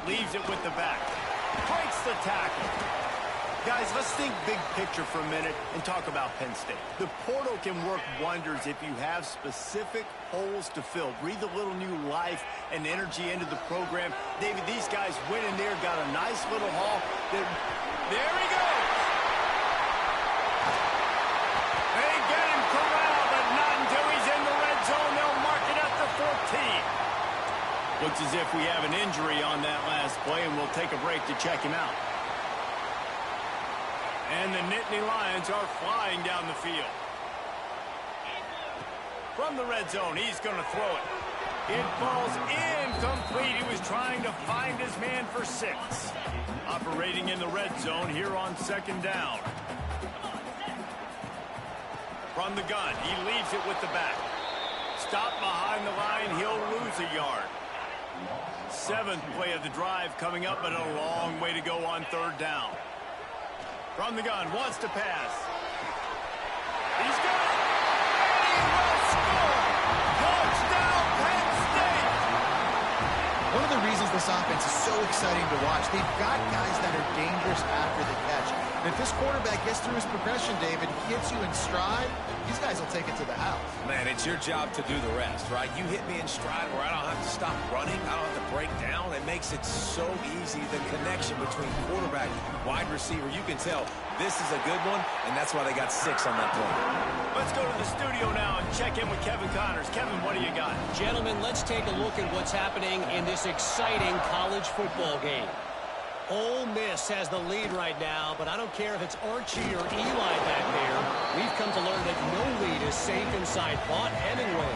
D: Leaves it with the back. Breaks the tackle. Guys, let's think big picture for a minute and talk about Penn State. The portal can work wonders if you have specific holes to fill. Breathe a little new life and energy into the program. David, these guys went in there, got a nice little haul. There he goes. They get him corralled, but not until he's in the red zone. They'll mark it at the 14. Looks as if we have an injury on that last play, and we'll take a break to check him out. And the Nittany Lions are flying down the field. From the red zone, he's going to throw it. It falls incomplete. He was trying to find his man for 6. Operating in the red zone here on second down. From the gun, he leaves it with the back. Stop behind the line, he'll lose a yard. 7th play of the drive coming up, but a long way to go on third down. From the gun, wants to pass. He's got it. And he will score. Touchdown, Penn State.
E: One of the reasons this offense is so exciting to watch, they've got guys that are dangerous after the catch. And if this quarterback gets through his progression, David, he hits you in stride, these guys will take it to the house.
F: Man, it's your job to do the rest, right? You hit me in stride where I don't have to stop running. I don't have to break down. It makes it so easy, the connection between quarterback and wide receiver. You can tell this is a good one, and that's why they got 6 on that play.
D: Let's go to the studio now and check in with Kevin Connors. Kevin, what do you got?
C: Gentlemen, let's take a look at what's happening in this exciting college football game. Ole Miss has the lead right now, but I don't care if it's Archie or Eli back there. We've come to learn that no lead is safe inside Vaught Hemingway.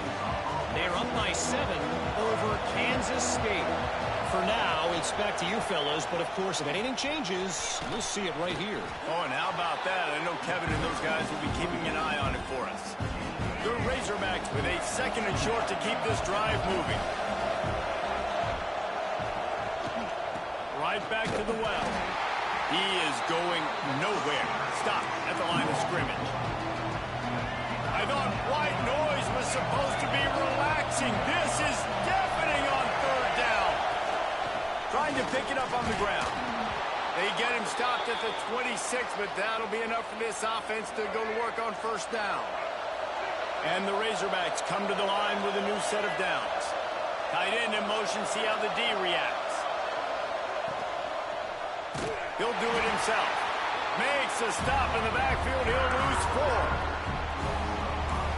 C: They're up by 7 over Kansas State. For now, it's back to you fellas, but of course, if anything changes, you'll see it right here.
D: Oh, and how about that? I know Kevin and those guys will be keeping an eye on it for us. The Razorbacks with a 2nd and short to keep this drive moving. Right back to the well. He is going nowhere. Stop at the line of scrimmage. I thought white noise was supposed to be relaxing. This is deafening on 3rd down. Trying to pick it up on the ground. They get him stopped at the 26, but that'll be enough for this offense to go to work on 1st down. And the Razorbacks come to the line with a new set of downs. Tight end in motion, see how the D reacts. He'll do it himself. Makes a stop in the backfield. He'll lose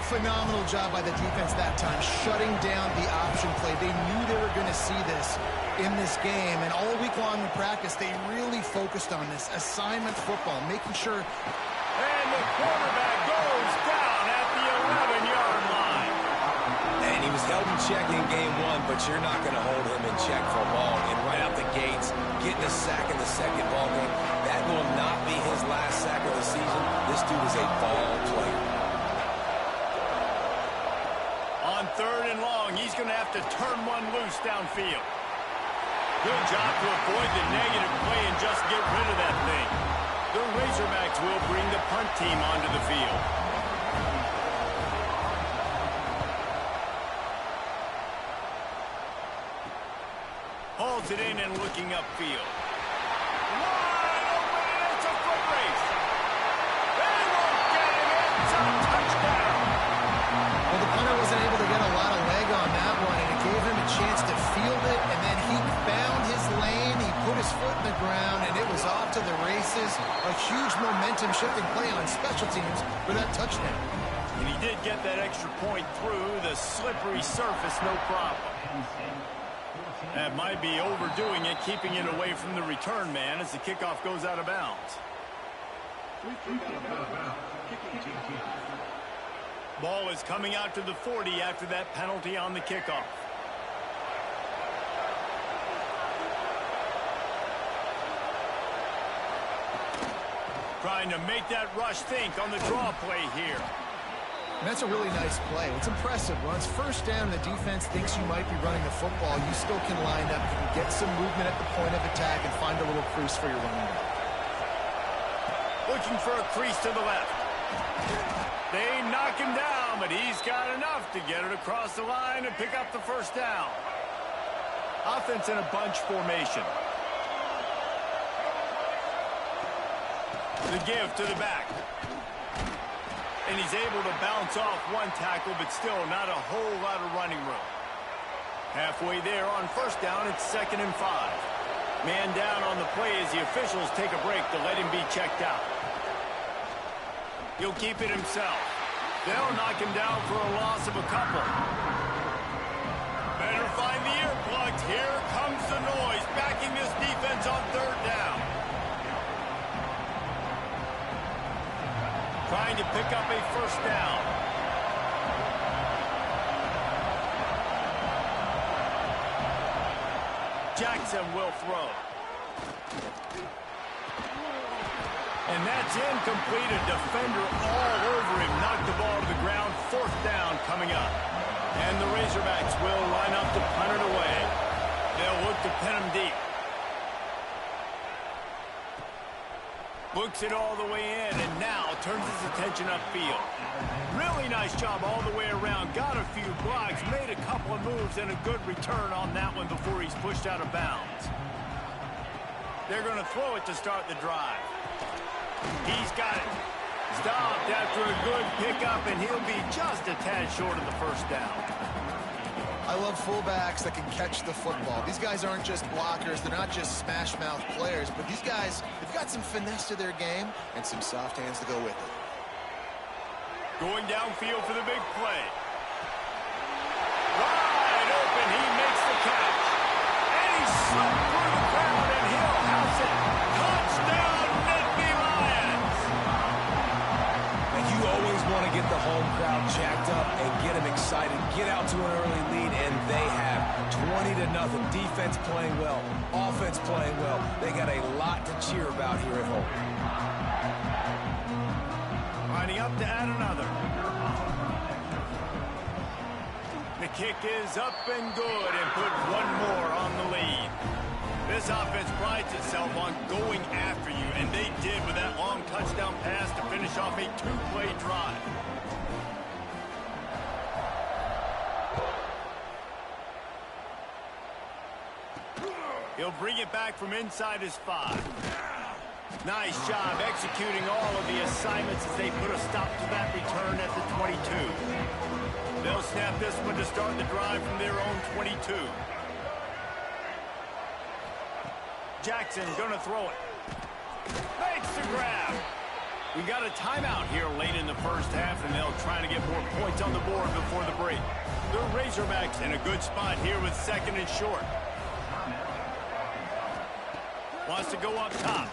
D: 4.
E: Phenomenal job by the defense that time, shutting down the option play. They knew they were going to see this in this game, and all week long in practice, they really focused on this assignment football, making sure.
D: And the quarterback goes down at the 11-yard line.
F: And he was held in check in game 1, but you're not going to hold him in check for long. And right out the gates, getting a sack in the 2nd ball game, that will not be his last sack of the season. This dude is a ball player.
D: On 3rd and long, he's going to have to turn one loose downfield. Good job to avoid the negative play and just get rid of that thing. The Razorbacks will bring the punt team onto the field. Holds it in and looking upfield. Wide open, and it's a foot race. They won't get him. It's a touchdown.
E: Well, the punter wasn't able to get a lot of leg on that one, and it gave him a chance to field it, and then he found his lane, he put his foot in the ground, and it was off to the races. A huge momentum-shifting play on special teams for that touchdown.
D: And he did get that extra point through the slippery surface, no problem. That might be overdoing it, keeping it away from the return man as the kickoff goes out of bounds. Ball is coming out to the 40 after that penalty on the kickoff. Trying to make that rush think on the draw play here.
E: And that's a really nice play. It's impressive. When it's 1st down, the defense thinks you might be running the football. You still can line up, you can get some movement at the point of attack and find a little crease for your running back.
D: Looking for a crease to the left. They knock him down, but he's got enough to get it across the line and pick up the 1st down. Offense in a bunch formation. The give to the back. And he's able to bounce off one tackle, but still not a whole lot of running room. Halfway there on 1st down, it's 2nd and 5. Man down on the play as the officials take a break to let him be checked out. He'll keep it himself. They'll knock him down for a loss of a couple. Better find the earplugs. Here comes the noise, backing this defense on 3rd down. Trying to pick up a 1st down. Jackson will throw. And that's incomplete. A defender all over him. Knocked the ball to the ground. 4th down coming up. And the Razorbacks will line up to punt it away. They'll look to pin him deep. Looks it all the way in, and now turns his attention upfield. Really nice job all the way around. Got a few blocks, made a couple of moves, and a good return on that one before he's pushed out of bounds. They're going to throw it to start the drive. He's got it. Stopped after a good pickup, and he'll be just a tad short of the first down.
E: I love fullbacks that can catch the football. These guys aren't just blockers. They're not just smash-mouth players, but these guys, they've got some finesse to their game and some soft hands to go with it.
D: Going downfield for the big play. Wide open, he makes the catch. And he's slipped through the crowd, and he'll house it. Touchdown, Nittany Lions!
F: And you always want to get the home crowd jacked up and get them excited. Get out to an early lead, and they have 20-0. Defense playing well, offense playing well. They got a lot to cheer about here at home.
D: Lining up to add another. The kick is up and good, and put one more on the lead. This offense prides itself on going after you, and they did with that long touchdown pass to finish off a two-play drive. He'll bring it back from inside his 5. Nice job executing all of the assignments as they put a stop to that return at the 22. They'll snap this one to start the drive from their own 22. Jackson gonna throw it. Makes the grab. We got a timeout here late in the first half, and they'll try to get more points on the board before the break. The Razorbacks in a good spot here with 2nd and short. Wants to go up top.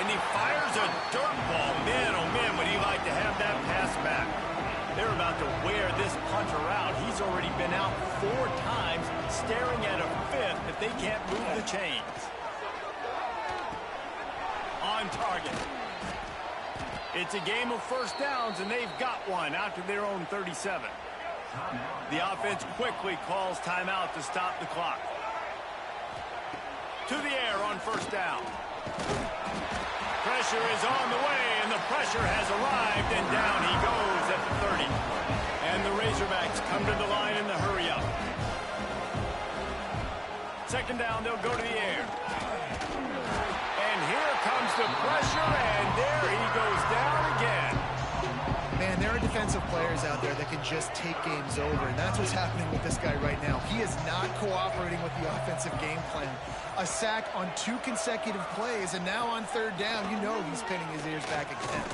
D: And he fires a dirt ball. Man, oh man, would he like to have that pass back. They're about to wear this punter out. He's already been out 4 times, staring at a 5th if they can't move the chains. On target. It's a game of first downs, and they've got one out to their own 37. The offense quickly calls timeout to stop the clock. To the air on first down. Pressure is on the way, and the pressure has arrived, and down he goes at the 30. And the Razorbacks come to the line in the hurry-up. 2nd down, they'll go to the air. And here comes the pressure, and there he goes down again.
E: Man, there are defensive players out there that can just take games over, and that's what's happening with this guy right now. He is not cooperating with the offensive game plan. A sack on 2 consecutive plays, and now on 3rd down, you know he's pinning his ears back again.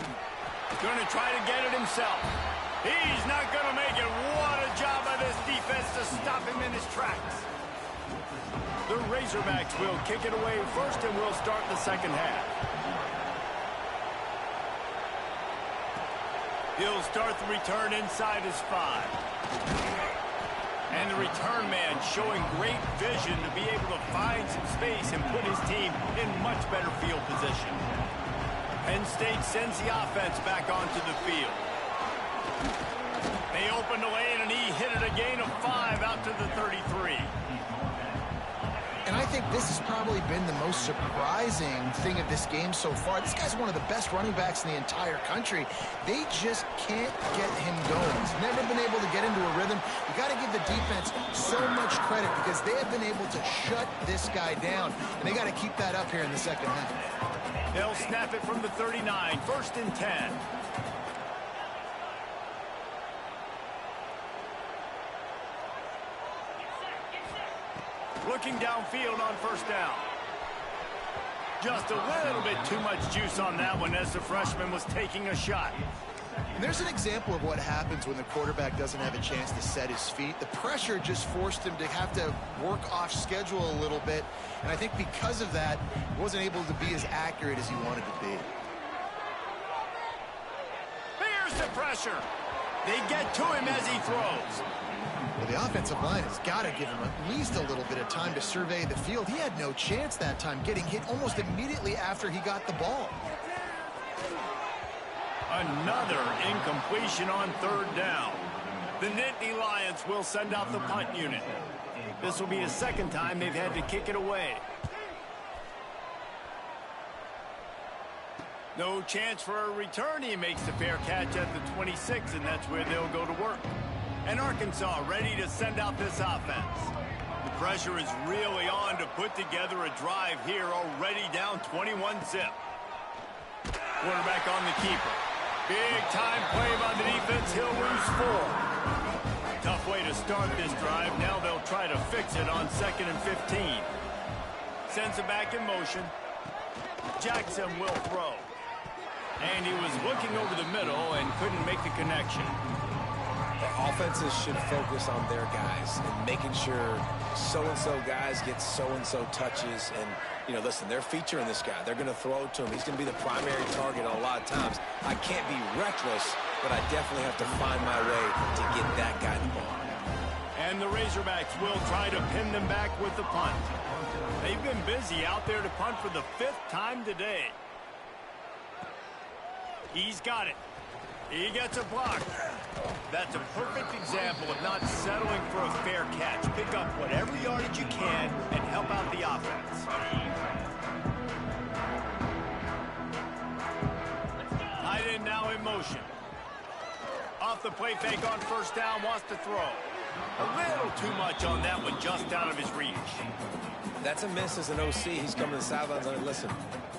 D: Going to try to get it himself. He's not going to make it. What a job by this defense to stop him in his tracks. The Razorbacks will kick it away first, and we'll start the 2nd half. He'll start the return inside his 5. And the return man showing great vision to be able to find some space and put his team in much better field position. Penn State sends the offense back onto the field. They open the lane, and he hit it a gain of 5 out to the 33.
E: And I think this has probably been the most surprising thing of this game so far. This guy's one of the best running backs in the entire country. They just can't get him going. He's never been able to get into a rhythm. You got to give the defense so much credit because they have been able to shut this guy down. And they got to keep that up here in the 2nd half.
D: They'll snap it from the 39, 1st and 10. Looking downfield on 1st down. Just a little bit too much juice on that one as the freshman was taking a shot.
E: And there's an example of what happens when the quarterback doesn't have a chance to set his feet. The pressure just forced him to have to work off schedule a little bit. And I think because of that, he wasn't able to be as accurate as he wanted to be.
D: Here's the pressure. They get to him as he throws.
E: Well, the offensive line has got to give him at least a little bit of time to survey the field. He had no chance that time, getting hit almost immediately after he got the ball.
D: Another incompletion on 3rd down. The Nittany Lions will send out the punt unit. This will be the 2nd time they've had to kick it away. No chance for a return. He makes the fair catch at the 26, and that's where they'll go to work. And Arkansas ready to send out this offense. The pressure is really on to put together a drive here, already down 21-zip. Quarterback on the keeper. Big time play by the defense. He'll lose 4. Tough way to start this drive. Now they'll try to fix it on 2nd and 15. Sends it back in motion. Jackson will throw. And he was looking over the middle and couldn't make the connection.
F: The offenses should focus on their guys and making sure so-and-so guys get so-and-so touches. And, you know, listen, they're featuring this guy. They're going to throw it to him. He's going to be the primary target a lot of times. I can't be reckless, but I definitely have to find my way to get that guy the ball.
D: And the Razorbacks will try to pin them back with the punt. They've been busy out there to punt for the 5th time today. He's got it. He gets a block. That's a perfect example of not settling for a fair catch. Pick up whatever yardage you can and help out the offense. Tight end now in motion. Off the play fake on 1st down, wants to throw. A little too much on that one, just out of his reach.
F: That's a miss as an OC. He's coming to the sidelines and listen,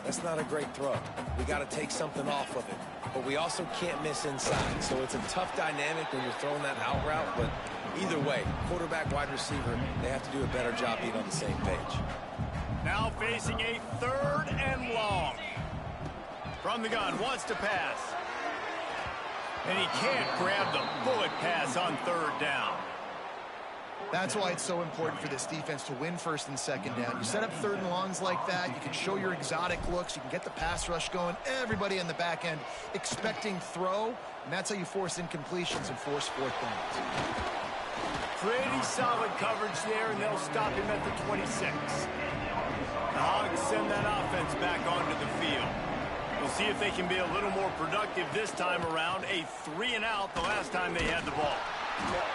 F: that's not a great throw. We got to take something off of it. But we also can't miss inside. So it's a tough dynamic when you're throwing that out route. But either way, quarterback, wide receiver, they have to do a better job being on the same page.
D: Now facing a 3rd and long. From the gun, wants to pass. And he can't grab the bullet pass on 3rd down.
E: That's why it's so important for this defense to win 1st and 2nd down. You set up 3rd and longs like that. You can show your exotic looks. You can get the pass rush going. Everybody in the back end expecting throw. And that's how you force incompletions and force 4th downs.
D: Pretty solid coverage there, and they'll stop him at the 26. The Hogs send that offense back onto the field. We'll see if they can be a little more productive this time around. A 3 and out the last time they had the ball.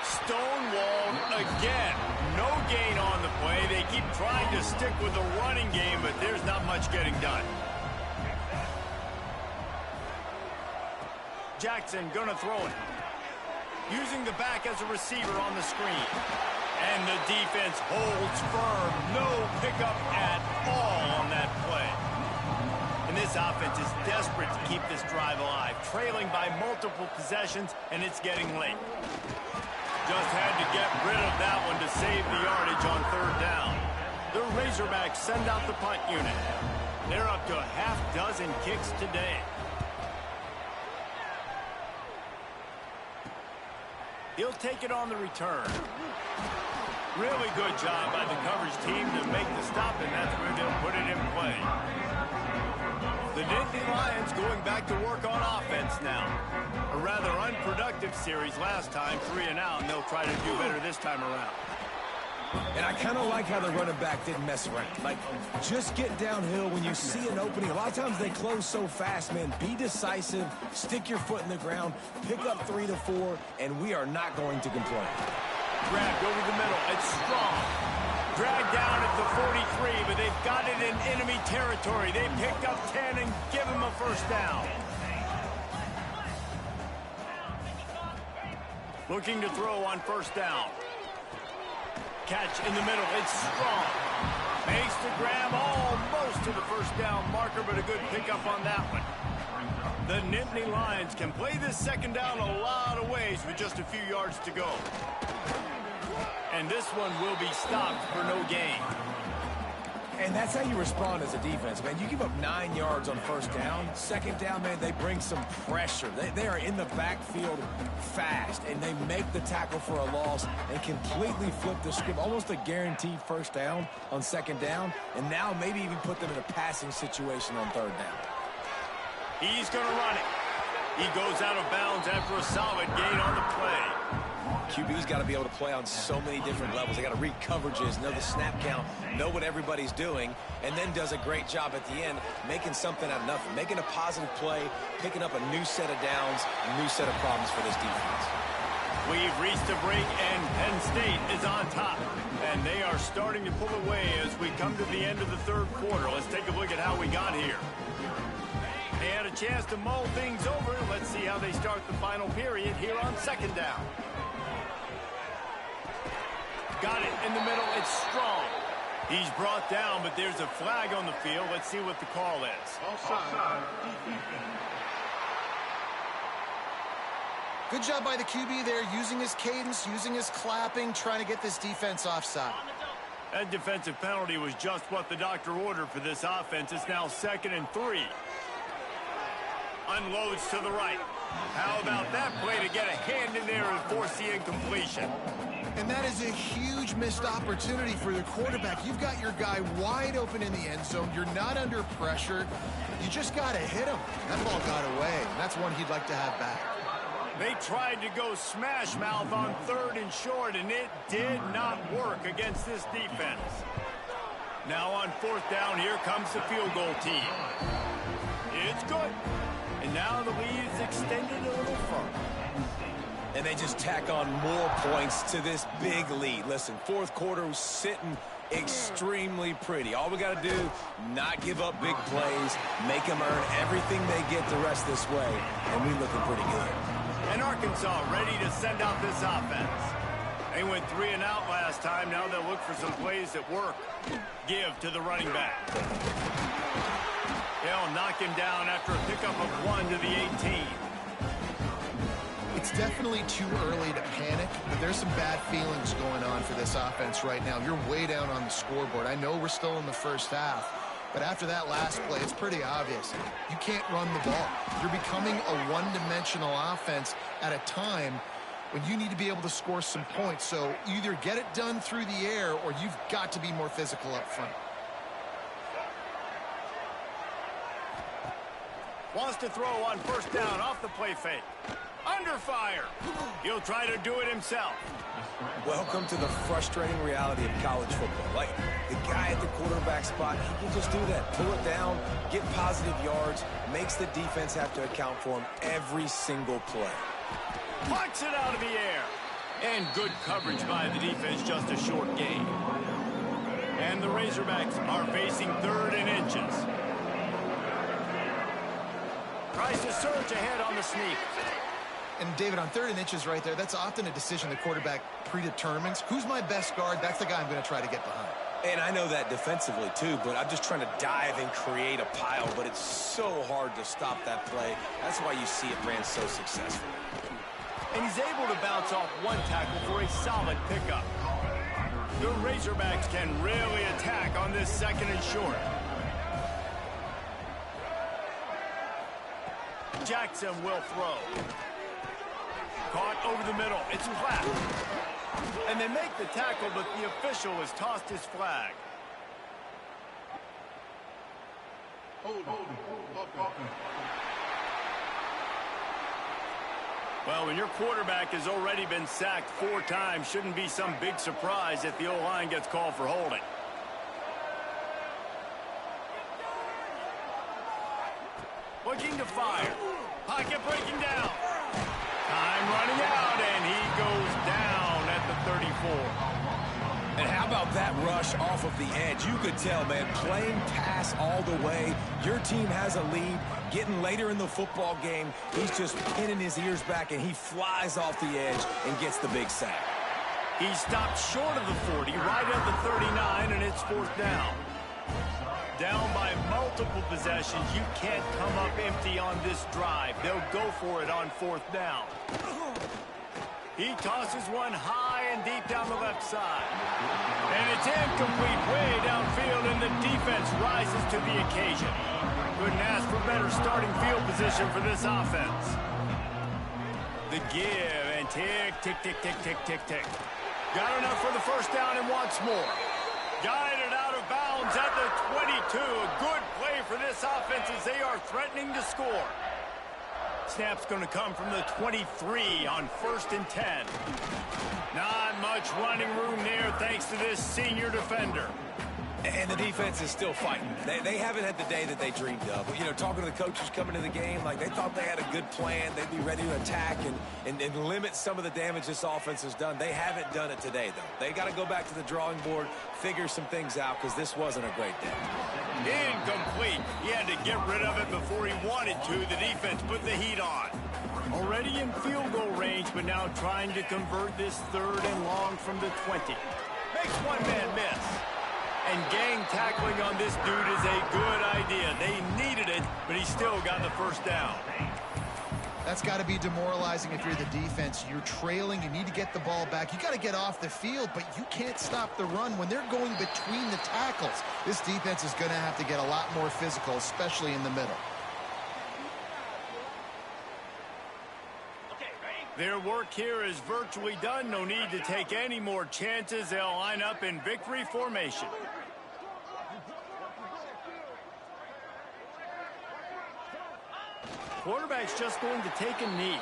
D: Stonewalled again. No gain on the play. They keep trying to stick with the running game, but there's not much getting done. Jackson gonna throw it. Using the back as a receiver on the screen. And the defense holds firm. No pickup at all on that play. And this offense is desperate to keep this drive alive. Trailing by multiple possessions, and it's getting late. Just had to get rid of that one to save the yardage on 3rd down. The Razorbacks send out the punt unit. They're up to a half-dozen kicks today. He'll take it on the return. Really good job by the coverage team to make the stop, and that's where they'll put it in play. The Nittany Lions going back to work on offense now. A rather unproductive series last time, 3 and out, and they'll try to do better this time around.
F: And I kind of like how the running back didn't mess around. Like, just get downhill when you see an opening. A lot of times they close so fast, man. Be decisive, stick your foot in the ground, pick up 3 to 4, and we are not going to complain.
D: Grabbed over the middle. It's strong. Dragged down at the 43, but they've got it in enemy territory. They picked up 10 and give him a 1st down. Looking to throw on 1st down. Catch in the middle. It's strong. Makes the grab almost to the 1st down marker, but a good pickup on that one. The Nittany Lions can play this 2nd down a lot of ways with just a few yards to go. And this one will be stopped for no gain.
F: And that's how you respond as a defense, man. You give up 9 yards on 1st down. 2nd down, man, they bring some pressure. They are in the backfield fast, and they make the tackle for a loss and completely flip the script. Almost a guaranteed 1st down on 2nd down, and now maybe even put them in a passing situation on 3rd down.
D: He's going to run it. He goes out of bounds after a solid gain on the play.
F: QB's got to be able to play on so many different levels. They got to read coverages, know the snap count, know what everybody's doing, and then does a great job at the end making something out of nothing, making a positive play, picking up a new set of downs, a new set of problems for this defense.
D: We've reached a break, and Penn State is on top. And they are starting to pull away as we come to the end of the 3rd quarter. Let's take a look at how we got here. They had a chance to mull things over. Let's see how they start the final period here on 2nd down. Got it in the middle. It's strong. He's brought down, but there's a flag on the field. Let's see what the call is.
G: Offside.
E: Good job by the QB there, using his cadence, using his clapping, trying to get this defense offside.
D: That defensive penalty was just what the doctor ordered for this offense. It's now 2nd and 3. Unloads to the right. How about that play to get a hand in there and force the incompletion?
E: And that is a huge missed opportunity for the quarterback. You've got your guy wide open in the end zone. You're not under pressure. You just got to hit him. That ball got away, and that's one he'd like to have back.
D: They tried to go smash mouth on 3rd and short, and it did not work against this defense. Now on 4th down, here comes the field goal team. It's good. And now the lead is extended a little further.
F: And they just tack on more points to this big lead. Listen, 4th quarter was sitting extremely pretty. All we got to do, not give up big plays, make them earn everything they get the rest this way, and we're looking pretty good.
D: And Arkansas ready to send out this offense. They went 3 and out last time. Now they'll look for some plays that work. Give to the running back. They'll knock him down after a pickup of 1 to the 18.
E: It's definitely too early to panic, but there's some bad feelings going on for this offense right now. You're way down on the scoreboard. I know we're still in the first half, but after that last play, it's pretty obvious. You can't run the ball. You're becoming a one-dimensional offense at a time when you need to be able to score some points. So either get it done through the air or you've got to be more physical up front.
D: Wants to throw on 1st down off the play fake. Under fire. He'll try to do it himself.
F: Welcome to the frustrating reality of college football. Like, the guy at the quarterback spot, he can just do that. Pull it down, get positive yards, makes the defense have to account for him every single play.
D: Punch it out of the air. And good coverage by the defense, just a short gain. And the Razorbacks are facing 3rd and inches. Tries to surge ahead on the sneak.
E: And, David, on 3rd and inches right there, that's often a decision the quarterback predetermines. Who's my best guard? That's the guy I'm going to try to get behind.
F: And I know that defensively, too, but I'm just trying to dive and create a pile, but it's so hard to stop that play. That's why you see it ran so successful.
D: And he's able to bounce off 1 tackle for a solid pickup. The Razorbacks can really attack on this 2nd and short. Jackson will throw. Caught over the middle. It's flat. And they make the tackle, but the official has tossed his flag. Well, when your quarterback has already been sacked 4 times, shouldn't be some big surprise if the O-line gets called for holding. Looking to fire. Pocket breaking down. Time running out, and he goes down at the 34.
F: And how about that rush off of the edge? You could tell, man, playing pass all the way. Your team has a lead. Getting later in the football game, he's just pinning his ears back, and he flies off the edge and gets the big sack.
D: He stopped short of the 40, right at the 39, and it's 4th down. Down by multiple possessions. You can't come up empty on this drive. They'll go for it on 4th down. He tosses one high and deep down the left side. And it's incomplete way downfield, and the defense rises to the occasion. Couldn't ask for better starting field position for this offense. The give, and tick, tick, tick, tick, tick, tick, tick. Got enough for the 1st down and wants more. Guided out of bounds at the 22. A good play for this offense as they are threatening to score. Snap's going to come from the 23 on 1st and 10. Not much running room there thanks to this senior defender.
F: And the defense is still fighting. They haven't had the day that they dreamed of. You know, talking to the coaches coming to the game, like they thought they had a good plan. They'd be ready to attack and limit some of the damage this offense has done. They haven't done it today, though. They got to go back to the drawing board, figure some things out, because this wasn't a great day.
D: Incomplete. He had to get rid of it before he wanted to. The defense put the heat on. Already in field goal range, but now trying to convert this 3rd and long from the 20. Makes one man miss. And gang tackling on this dude is a good idea. They needed it, but he still got the first down.
E: That's got to be demoralizing if you're the defense. You're trailing. You need to get the ball back. You got to get off the field, but you can't stop the run when they're going between the tackles. This defense is going to have to get a lot more physical, especially in the middle.
D: Their work here is virtually done. No need to take any more chances. They'll line up in victory formation. Quarterback's just going to take a knee.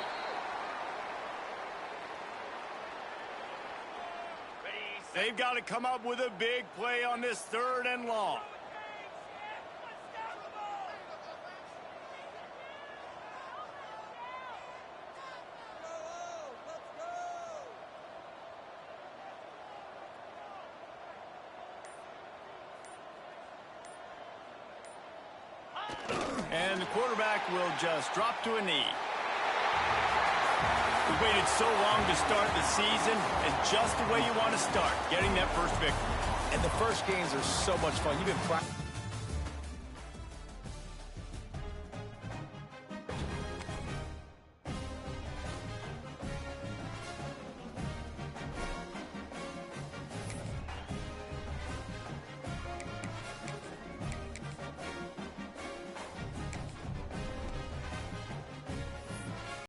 D: They've got to come up with a big play on this 3rd and long. And the quarterback will just drop to a knee. We waited so long to start the season, and just the way you want to start, getting that first victory.
F: And the first games are so much fun. You've been practicing.